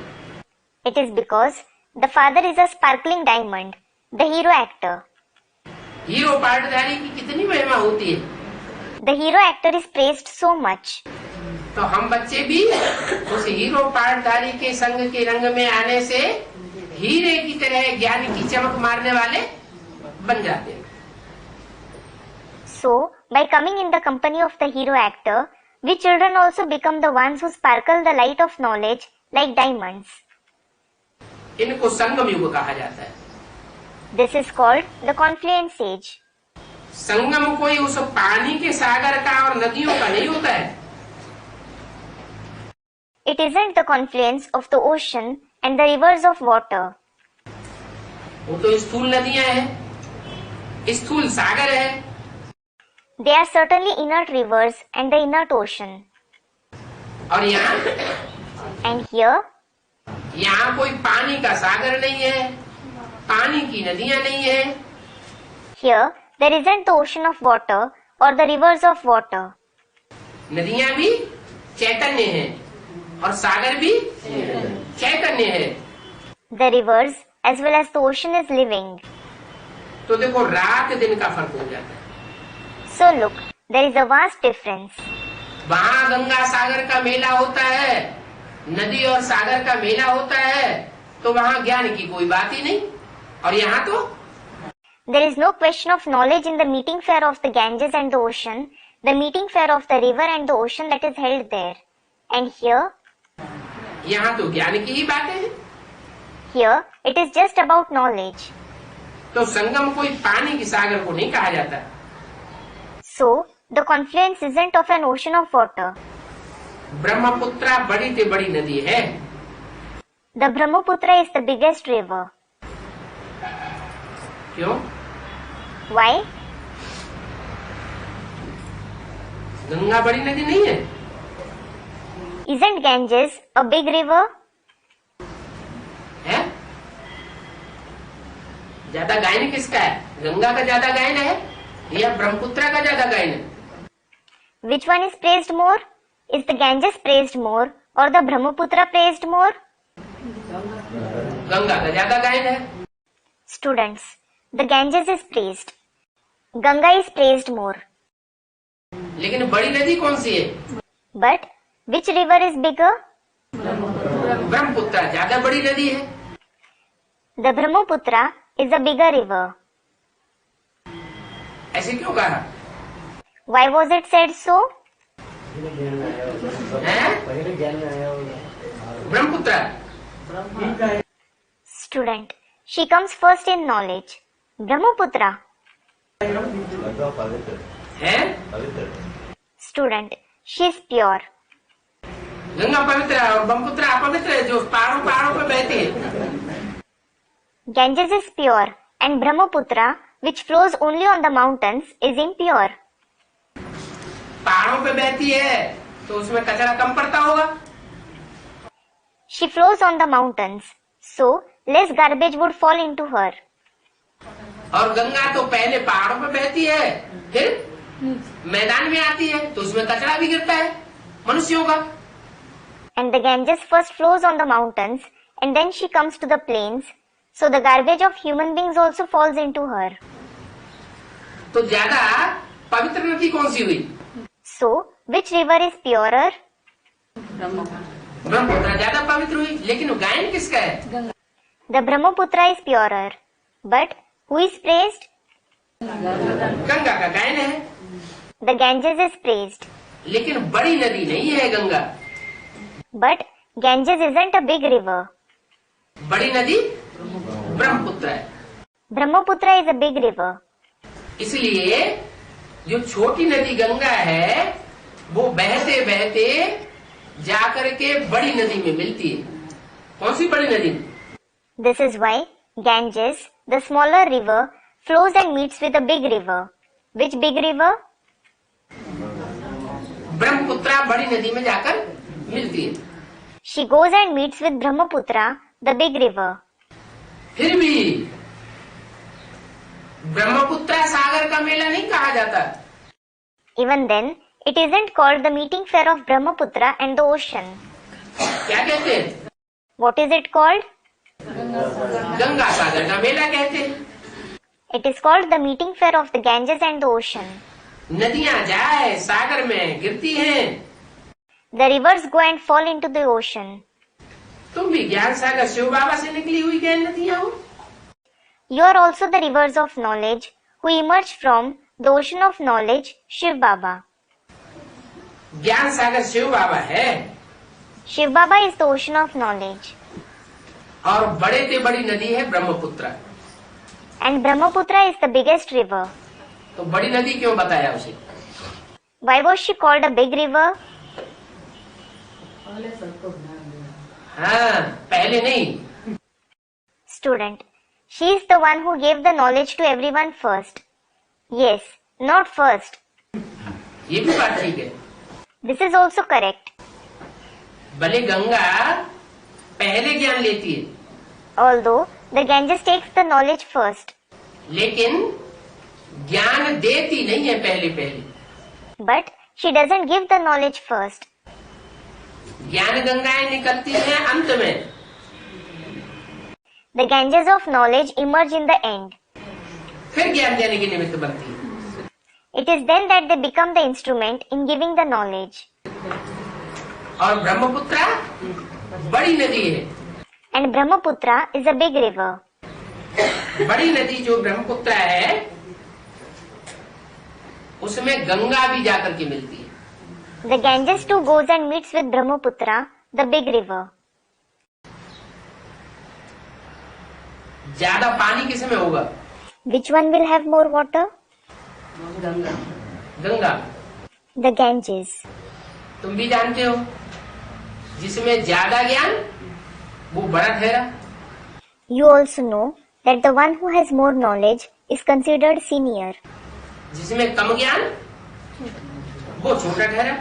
It is because the father is a sparkling diamond, the hero actor. Hero पार्टधारी की कितनी महिमा होती है। The hero actor is praised so much. तो हम बच्चे भी उस हीरो पार्टधारी के संग के रंग में आने से हीरे की तरह ज्ञान की चमक मारने वाले बन जाते हैं। So, by coming in the company of the hero actor, we children also become the ones who sparkle the light of knowledge like diamonds. इनको संगम युग कहा जाता है। This is called the confluence age. संगम कोई उस पानी के सागर का और नदियों का नहीं होता है। It isn't the confluence of the ocean and the rivers of water. वो तो स्थूल नदियां हैं, स्थूल सागर है। They are certainly inert rivers and the inert ocean. और यहाँ And here, यहाँ कोई पानी का सागर नहीं है, पानी की नदियां नहीं है। here there isn't the ocean of water or the rivers of water. नदियां भी चैतन्य है और सागर भी चैतन्य है। The rivers as well as the ocean is living. तो देखो रात दिन का फर्क हो जाता है। So look, there is a vast difference. वहाँ गंगा सागर का मेला होता है, नदी और सागर का मेला होता है, तो वहाँ ज्ञान की कोई बात ही नहीं। और यहाँ तो There is no question of knowledge in the meeting fair of the Ganges and the ocean, the meeting fair of the river and the ocean that is held there. And यहाँ तो ज्ञान की ही बातें हैं। here it is just about knowledge. तो संगम कोई पानी की सागर को नहीं कहा जाता। So, the confluence isn't of an ocean of water. Brahmaputra बड़ी से बड़ी नदी है। The Brahmaputra is the biggest river. क्यों? Why? गंगा बड़ी नदी नहीं है। Isn't Ganges a big river? है? ज्यादा गायन किसका है? गंगा का ज्यादा गायन है या ब्रह्मपुत्रा का ज्यादा गायन है? Which one is praised more? Is the Ganges praised more or the Brahmaputra praised more? Ganga का ज्यादा गायन है। Students, the Ganges is praised. Ganga is praised more. लेकिन बड़ी नदी कौन सी है? But which river is bigger? Brahmaputra ज्यादा बड़ी नदी है। The Brahmaputra is a bigger river. ऐसे क्यों कहा? Why was it said so? हैं? Brahmaputra Student, she comes first in knowledge. Brahmaputra. है? Student, she is pure. Ganga पवित्र है और ब्रह्मपुत्रा अपवित्र है, जो पहाड़ों पे बहती है। Ganges is pure and Brahmaputra, which flows only on the mountains, is impure. पहाड़ों पे बहती है तो उसमें कचरा कम पड़ता होगा। She flows on the mountains, so less garbage would fall into her. और गंगा तो पहले पहाड़ों पे बहती है, फिर मैदान में आती है तो उसमें कचरा भी गिरता है मनुष्यों का। And the Ganges first flows on the mountains and then she comes to the plains, so the garbage of human beings also falls into her. तो ज्यादा पवित्र नदी कौन सी हुई? So, which river is purer? Brahmaputra ज्यादा पवित्र हुई, लेकिन गायन किसका है? The Brahmaputra is purer. But who is praised? Ganga का गायन है। The Ganges is praised. लेकिन बड़ी नदी नहीं है Ganga. But Ganges isn't a big river. बड़ी नदी ब्रह्मपुत्र है। Brahmaputra is a big river. इसलिए जो छोटी नदी गंगा है वो बहते बहते जाकर के बड़ी नदी में मिलती है। कौन सी बड़ी नदी? This is why Ganges, the smaller river, flows and meets with a big river. Which big river? Brahmaputra बड़ी नदी में जाकर मिलती है। She goes and meets with Brahmaputra, the big river. फिर भी ब्रह्मपुत्रा सागर का मेला नहीं कहा जाता। Even then, it isn't called the meeting fair of Brahmaputra and the ocean. क्या कहते हैं? What is it called? Ganga Sagar का मेला कहते हैं। It is called the meeting fair of the Ganges and the ocean. नदियां जाए सागर में गिरती हैं। The rivers go and fall into the ocean. तुम भी ज्ञान सागर शिव बाबा से निकली हुई ज्ञान नदियां हो। You are also the rivers of knowledge who emerge from the ocean of knowledge, Shiv Baba. ज्ञान सागर शिव बाबा है Shiv Baba is the ocean of knowledge. और बड़े से बड़ी नदी है Brahmaputra. And Brahmaputra is the biggest river. तो बड़ी नदी क्यों बताया उसे? Why was she called a big river? हाँ, पहले नहीं। Student, She is the one who gave the knowledge to everyone first. Yes, not first. ये भी बात ठीक है। This is also correct. भले गंगा पहले ज्ञान लेती है, Although the Ganges takes the knowledge first, लेकिन ज्ञान देती नहीं है पहले पहले। but she doesn't give the knowledge first. ज्ञान गंगाएं निकलती हैं अंत में। The Ganges of knowledge emerge in the end. फिर ज्ञान देने की निमित्त बनती है। It is then that they become the instrument in giving the knowledge. और ब्रह्मपुत्रा बड़ी नदी है। And Brahmaputra is a big river. बड़ी नदी जो ब्रह्मपुत्रा है, उसमें गंगा भी जाकर के मिलती है। The Ganges too goes and meets with Brahmaputra, the big river. ज्यादा पानी किसमें होगा? Which one will have more water? Ganga. The Ganges. तुम भी जानते हो, जिसमें ज्यादा ज्ञान वो बड़ा ठहरा। You also know that the one who has more knowledge is considered senior. जिसमें कम ज्ञान वो छोटा ठहरा।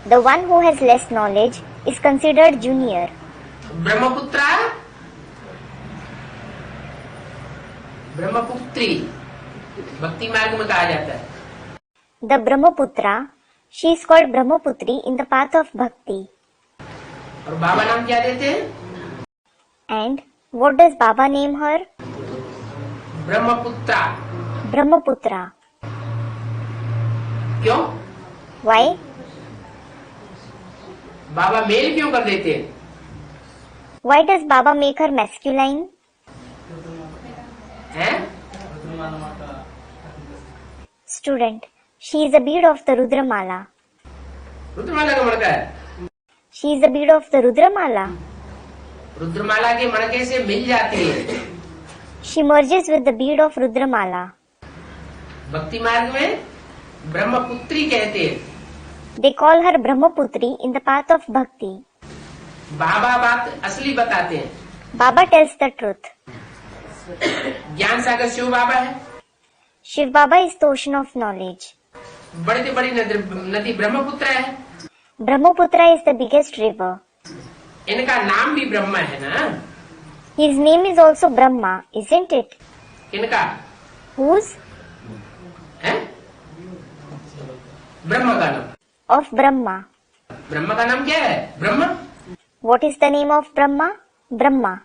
The one who has less knowledge is considered junior. Brahmaputra ब्रह्मपुत्री भक्ति मार्ग में कहा जाता है। The Brahmaputra, she is called Brahmaputri in the path of bhakti. और बाबा नाम क्या देते हैं? And what does Baba name her? Brahmaputra. Brahmaputra. क्यों? Why? बाबा मेल क्यों कर देते हैं? Why does Baba make her masculine? हैं? Student, she is a bead of the Rudramala. रुद्रमाला का मणका है। She is a bead of the Rudramala. रुद्रमाला के मणके से मिल जाती है। She merges with the bead of Rudramala. भक्ति मार्ग में ब्रह्मपुत्री कहते हैं। They call her Brahmaputri in the path of bhakti. बाबा बात असली बताते हैं। Baba tells the truth. ज्ञान सागर शिव बाबा है। Shiv Baba is the ocean of knowledge. बड़ी से बड़ी नदी ब्रह्मपुत्र है। Brahmaputra is the biggest river. इनका नाम भी ब्रह्मा है ना? His name is also Brahma, isn't it? इनका Whose? है? ब्रह्मा का नाम। Of Brahma. ब्रह्मा का नाम क्या है? Brahma. What is the name of Brahma? Brahma.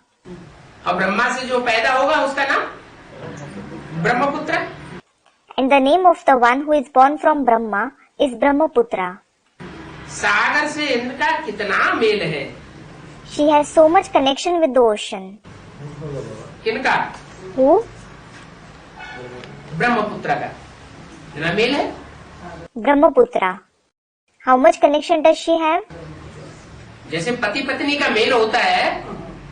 और ब्रह्मा से जो पैदा होगा उसका नाम Brahmaputra. And the name of the one who is born from Brahma is Brahmaputra. सागर से इनका कितना मेल है? She has so much connection with the ocean. किनका? Who? ब्रह्मपुत्र का। कितना मेल है? Brahmaputra. How much connection does she have? जैसे पति पत्नी का मेल होता है,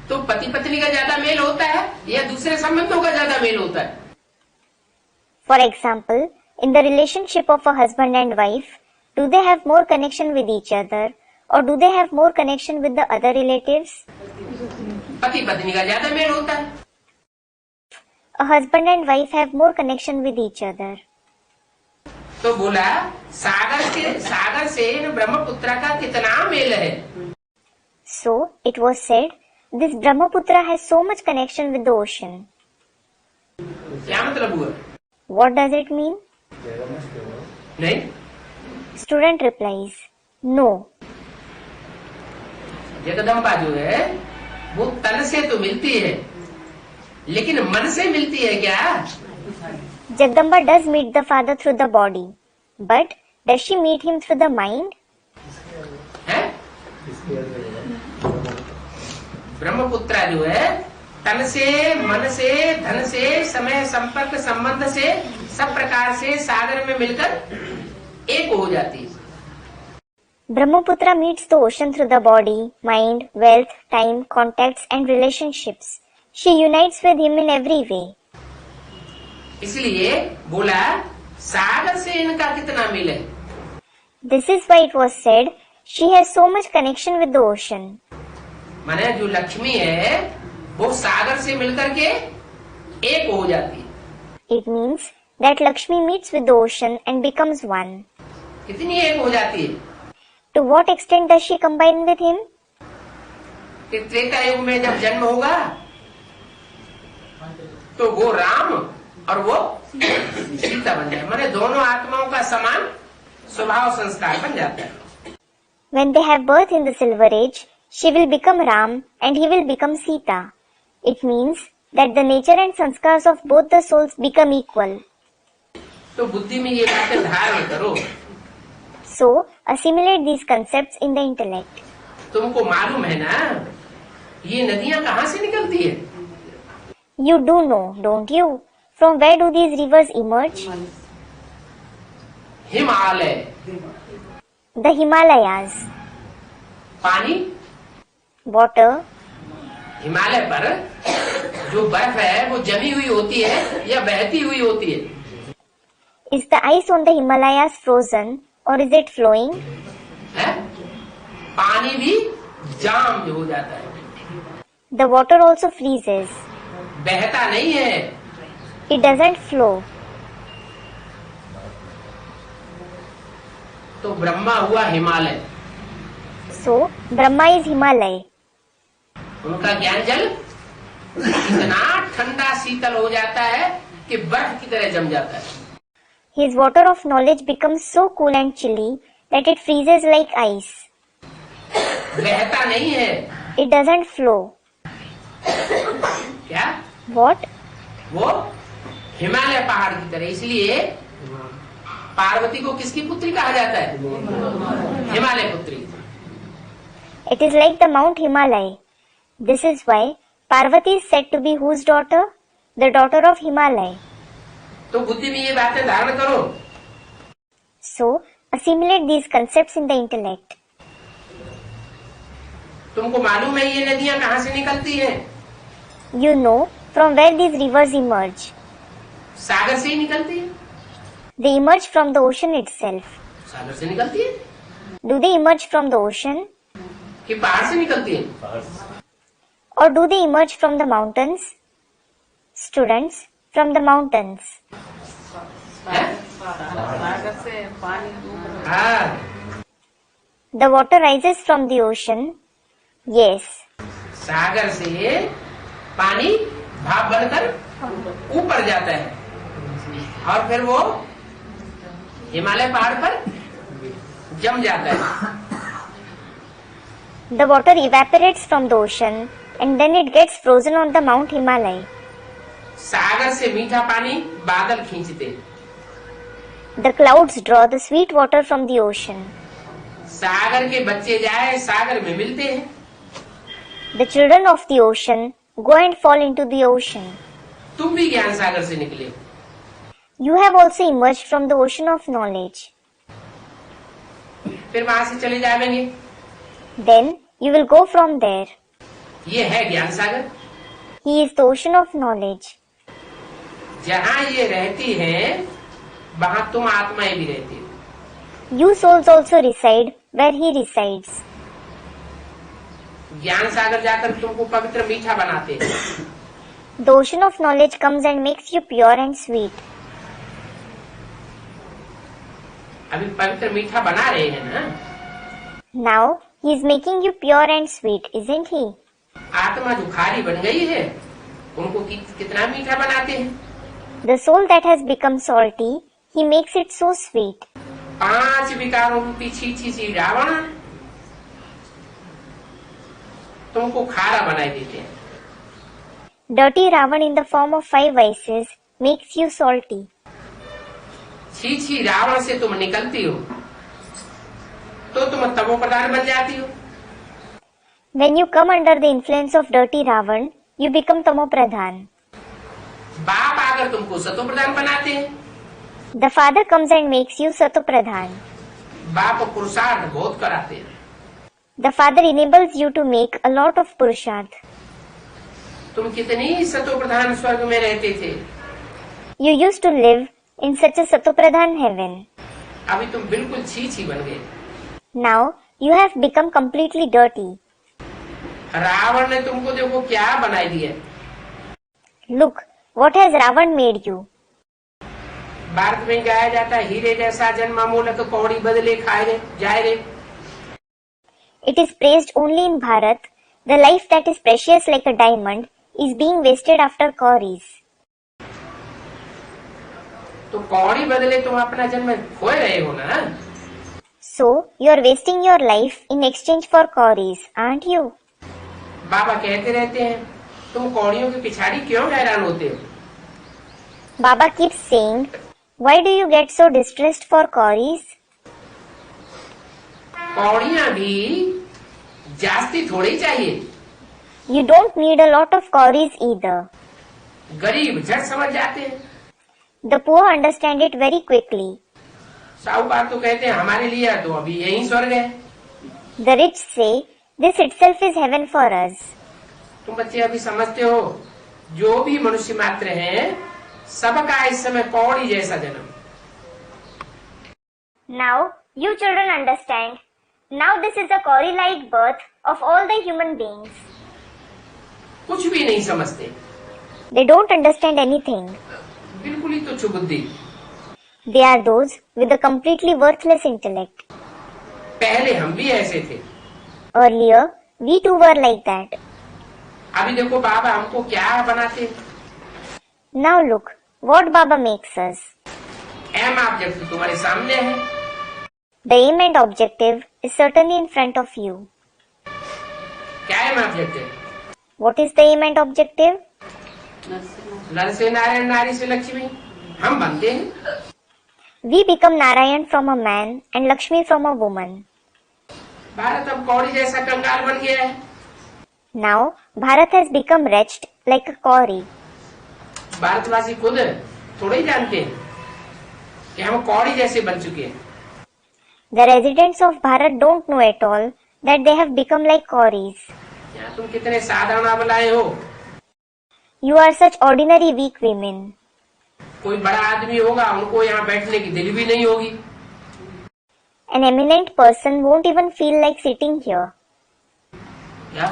तो पति पत्नी का ज्यादा मेल होता है या दूसरे संबंधों का ज्यादा मेल होता है? For example, in the relationship of a husband and wife, do they have more connection with each other or do they have more connection with the other relatives? पति पत्नी का ज्यादा मेल होता है। A husband and wife have more connection with each other. तो बोला सागर से ब्रह्मपुत्र का कितना मेल है? So, it was said, this Brahmaputra has so much connection with the ocean. क्या मतलब हुआ? What does it mean? नहीं? Student replies, no. जगदम्बा जो है वो तन से तो मिलती है, लेकिन मन से मिलती है क्या? Jagdamba does meet the father through the body, but does she meet him through the mind? है? ब्रह्मपुत्रा जो है तन से, मन से, धन से, समय, संपर्क, संबंध से, सब प्रकार से सागर में मिलकर एक हो जाती है। Brahmaputra meets the ocean through the body, mind, wealth, time, contacts and relationships. She unites with him in every way. इसलिए बोला सागर से इनका कितना मिल है? This is why it was said, she has so much connection with the ocean. माने जो लक्ष्मी है वो सागर से मिलकर के एक हो जाती है। It means that Lakshmi meets with the ocean and becomes one. कितनी एक हो जाती है To what extent does she combine with him? कि त्रेता युग में जब जन्म होगा तो वो राम और वो सीता बन जाए, माने दोनों आत्माओं का समान स्वभाव संस्कार बन जाता है। When they have birth in the Silver Age, she will become Ram and he will become Sita. It means that the nature and sanskars of both the souls become equal. तो बुद्धि में ये बातें धारण करो। So, assimilate these concepts in the intellect. तुमको मालूम है ना ये नदियां कहाँ से निकलती है? You do know, don't you? From where do these rivers emerge? Himalaya, The Himalayas. पानी, Water. हिमालय पर जो बर्फ है वो जमी हुई होती है या बहती हुई होती है? Is the ice on the Himalayas frozen or is it flowing? है? पानी भी जाम हो जाता है, The water also freezes. बहता नहीं है। It doesn't flow. तो ब्रह्मा हुआ Himalaya, So, Brahma is Himalaya. उनका ज्ञान जल इतना ठंडा शीतल हो जाता है कि बर्फ की तरह जम जाता है। His water of knowledge becomes so cool and chilly that it freezes like ice. बहता नहीं है। It doesn't flow. क्या? What? वो हिमालय पहाड़ की तरह, इसलिए पार्वती को किसकी पुत्री कहा जाता है? हिमालय पुत्री। It is like the Mount Himalaya. This is why Parvati is said to be whose daughter? The daughter of Himalaya. तो बुद्धि में ये बातें धारण करो। So, assimilate these concepts in the intellect. तुमको मालूम है ये नदियां कहाँ से निकलती हैं? You know from where these rivers emerge. सागर से ही निकलती है। They emerge from the ocean itself. सागर से निकलती है Do they emerge from the ocean? कि पहाड़ से निकलती है? Or do they emerge from the mountains? Students, from the mountains. है? हाँ, The water rises from the ocean. Yes. सागर से पानी भाप बनकर ऊपर जाता है और फिर वो हिमालय पहाड़ पर जम जाता है। The water evaporates from the ocean and then it gets frozen on the Mount Himalaya. सागर से मीठा पानी बादल खींचते, The clouds draw the sweet water from the ocean. सागर के बच्चे जाए सागर में मिलते हैं। The children of the ocean go and fall into the ocean. तुम भी ज्ञान सागर से निकले। You have also emerged from the ocean of knowledge. फिर वहां से चले जाएंगे। Then you will go from there. ये है ज्ञान सागर। He is the ocean of knowledge. जहाँ ये रहती है वहाँ तुम आत्माएं भी रहती हो। You souls also reside where he resides. ज्ञान सागर जाकर तुमको पवित्र मीठा बनाते हैं। The ocean of knowledge comes and makes you pure and sweet. अभी पवित्र मीठा बना रहे हैं ना? Now he is making you pure and sweet, isn't he? आत्मा जो खारी बन गई है उनको कितना मीठा बनाते हैं। The soul that has become salty, he makes it so sweet. 5 विकारों रूपी छीछी सी रावण तुमको खारा बनाई देते हैं। Dirty Ravan in the form of 5 vices makes you salty. छीछी Ravan से तुम निकलती हो तो तुम तमो प्रधान बन जाती हो। When you come under the influence of dirty Ravan, you become Tamo Pradhan. बाप आकर तुमको सतो प्रधान बनाते हैं। The father comes and makes you Sato Pradhan. बाप पुरुषार्थ बहुत कराते हैं। The father enables you to make a lot of Purusharth. तुम कितनी सतो प्रधान स्वर्ग में रहते थे, You used to live in such a Sato Pradhan heaven. अभी तुम बिल्कुल छीछी बन गए। Now you have become completely dirty. Ravan ने तुमको देखो क्या बनाई दिया। Look, What has Ravan made you? Bharat में गाया जाता है, हीरे जैसा जन्मा मूलक कौड़ी बदले खाए रे जाए रे। It is praised only in Bharat. The life that is precious like a diamond is being wasted after cauries. तो कौड़ी बदले तुम अपना जन्म खोए रहे हो ना। So, you are wasting your life in exchange for cauries, aren't you? बाबा कहते रहते हैं, तुम कौड़ियों की पिछाड़ी क्यों हैरान होते हो? Baba keeps saying, why do you get so distressed for cauries? कौड़ियां भी जास्ती थोड़ी चाहिए। You don't need a lot of cauries either. गरीब झट समझ जाते हैं। The poor understand it very quickly. साहूकार तो कहते हैं हमारे लिए तो अभी यही स्वर्ग है। The rich say, this itself is heaven for us. तुम बच्चे अभी समझते हो, जो भी मनुष्य मात्र हैं, सबका इस समय कौड़ी जैसा जन्म। Now, you children understand. Now this is the cowrie-like birth of all the human beings. कुछ भी नहीं समझते, They don't understand anything. बिल्कुल ही तुच्छ बुद्धि। They are those with a completely worthless intellect. पहले हम भी ऐसे थे। Earlier, we too were like that. अभी देखो बाबा हमको क्या बनाते हैं। Now look, what Baba makes us. Aim object तुम्हारे सामने है। The aim and objective is certainly in front of you. क्या एम ऑब्जेक्ट है? What is the aim and objective? नर से नारायण, नारी से लक्ष्मी हम बनते हैं। We become Narayan from a man and Lakshmi from a woman. Bharat अब कौड़ी जैसा कंगाल बन गया है। Now, Bharat has become wretched like a cowrie. भारतवासी खुद थोड़े ही जानते हैं कि हम कौड़ी जैसे बन चुके हैं। The residents of Bharat don't know at all that they have become like cowries. यहाँ तुम कितने साधारण अबलाएं हो। You are such ordinary weak women. कोई बड़ा आदमी होगा, उनको यहाँ बैठने की दिल भी नहीं होगी। An eminent person won't even feel like sitting here. क्या?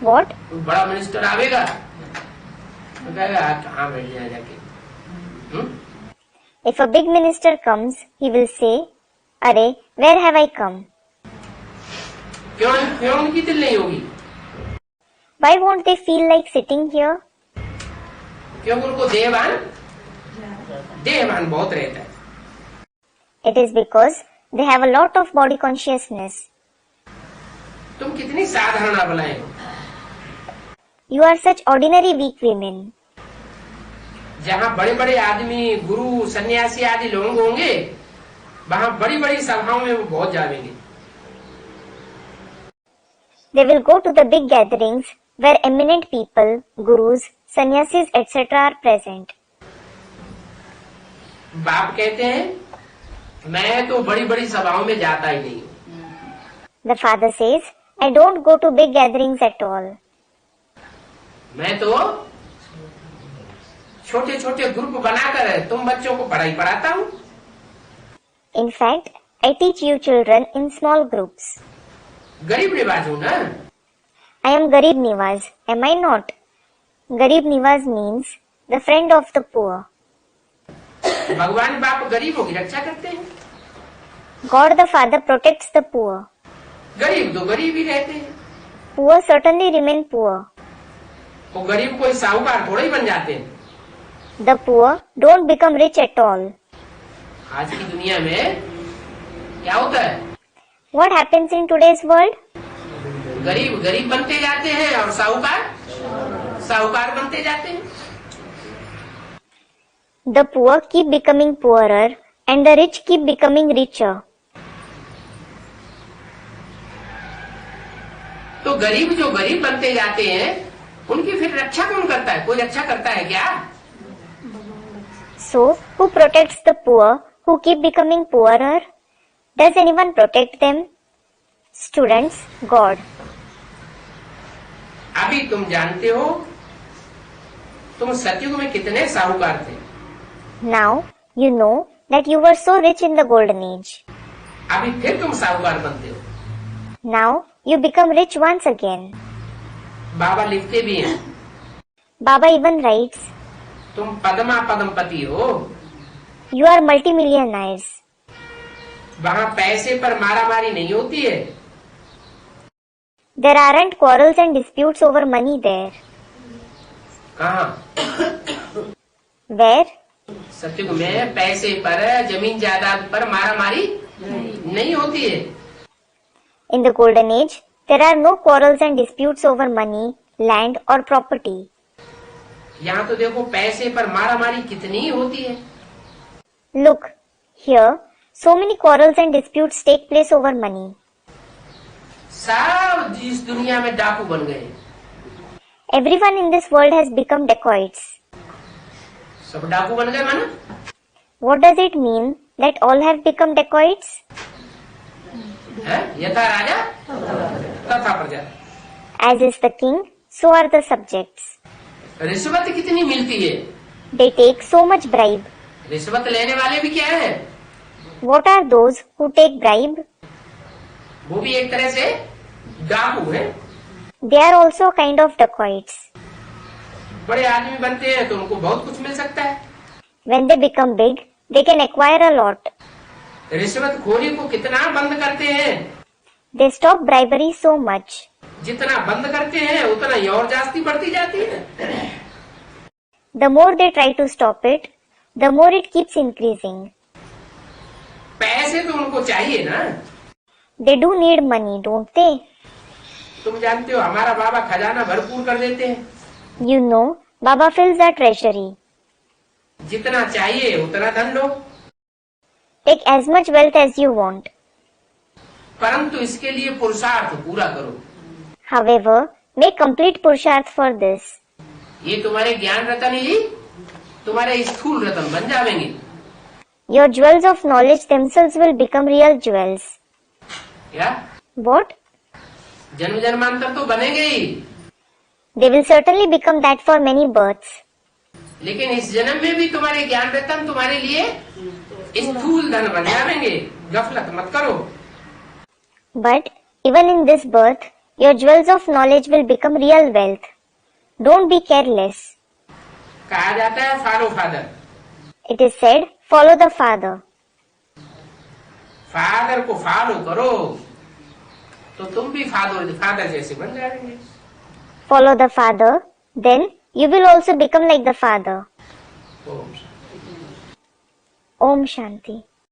What? कोई बड़ा मिनिस्टर आवेगा तो कहेगा कहाँ बैठ जाए जाके। If a big minister comes, he will say, "Arey, where have I come?" क्यों क्यों उनकी दिल नहीं होगी? Why won't they feel like sitting here? क्योंकि उनको देहभान बहुत रहता है। It is because they have a lot of body consciousness. तुम कितनी साधारण अबलाएं हो। You are such ordinary weak women. जहाँ बड़े बड़े आदमी, गुरु, सन्यासी आदि लोग होंगे, वहाँ बड़ी बड़ी सभाओं में वो बहुत जाएंगे। They will go to the big gatherings where eminent people, gurus, sannyasis, etc. are present. बाप कहते हैं मैं तो बड़ी बड़ी सभाओं में जाता ही नहीं हूँ। The father says, I don't go to big gatherings at all. मैं तो छोटे छोटे ग्रुप बनाकर तुम बच्चों को पढ़ाई पढ़ाता हूँ। In fact, I teach you children in small groups. गरीब निवाज हूँ ना। I am Garib Niwaz, am I not? Garib Niwaz means the friend of the poor. भगवान बाप गरीबों की रक्षा करते हैं। God the Father protects the poor. गरीब तो गरीब ही रहते हैं। Poor certainly remain poor. वो गरीब कोई साहूकार थोड़े ही बन जाते हैं। The poor don't become rich at all. आज की दुनिया में क्या होता है? What happens in today's world? गरीब गरीब बनते जाते हैं और साहूकार साहूकार बनते जाते हैं। The poor keep becoming poorer and the rich keep becoming richer. तो गरीब जो गरीब बनते जाते हैं उनकी फिर रक्षा कौन करता है? कोई रक्षा करता है क्या? So, who protects the poor who keep becoming poorer? Does anyone protect them? Students, God. अभी तुम जानते हो तुम सतयुग में कितने साहूकार थे। Now, you know that you were so rich in the golden age. अभी फिर तुम साहूकार बनते हो। Now, you become rich once again. बाबा लिखते भी हैं Baba even writes, तुम पद्मा पद्मपति हो। You are multimillionaires. वहाँ पैसे पर मारामारी नहीं होती है। There aren't quarrels and disputes over money there. कहाँ? Where? सत्युग में पैसे पर, जमीन जायदाद पर मारामारी नहीं होती है। In the golden age, there are no quarrels and disputes over money, land or property. यहाँ तो देखो पैसे पर मारामारी कितनी होती है। Look, here, so many quarrels and disputes take place over money. सब इस दुनिया में डाकू बन गए। Everyone in this world has become dacoits. सब डाकू बन गए माना? What does it mean that all have become dacoits? है? यथा राजा तथा प्रजा। As is the king, so are the subjects. रिश्वत कितनी मिलती है? They take so much bribe. रिश्वत लेने वाले भी क्या है? What are those who take bribe? वो भी एक तरह से डाकू है। They are also a kind of dacoits. बड़े आदमी बनते हैं तो उनको बहुत कुछ मिल सकता है। When they become big, they can acquire a lot. रिश्वत खोरी को कितना बंद करते हैं? They stop bribery so much. जितना बंद करते हैं उतना ही और जास्ती बढ़ती जाती है। The more they try to stop it, the more it keeps increasing. पैसे तो उनको चाहिए ना। They do need money, don't they? तुम जानते हो हमारा बाबा खजाना भरपूर कर देते हैं। You know, Baba fills our treasury. जितना चाहिए उतना धन लो, Take as much wealth as you want. परंतु इसके लिए पुरुषार्थ पूरा करो। However, make complete purusharth for this. ये तुम्हारे ज्ञान रतन ही तुम्हारे स्थूल रतन बन जाएंगे। Your jewels of knowledge themselves will become real jewels. क्या? What? जन्म जन्मांतर तो बनेंगे ही, They will certainly become that for many births. लेकिन इस जन्म में भी तुम्हारे ज्ञान रतन तुम्हारे लिए स्थूल धन बन जाएंगे। गफलत मत करो। But even in this birth, your jewels of knowledge will become real wealth. Don't be careless. कहा जाता है follow father. It is said, follow the father. Father को फॉलो करो तो तुम भी फादर जैसे बन जाएंगे। Follow the father, then you will also become like the father. Om Om Shanti.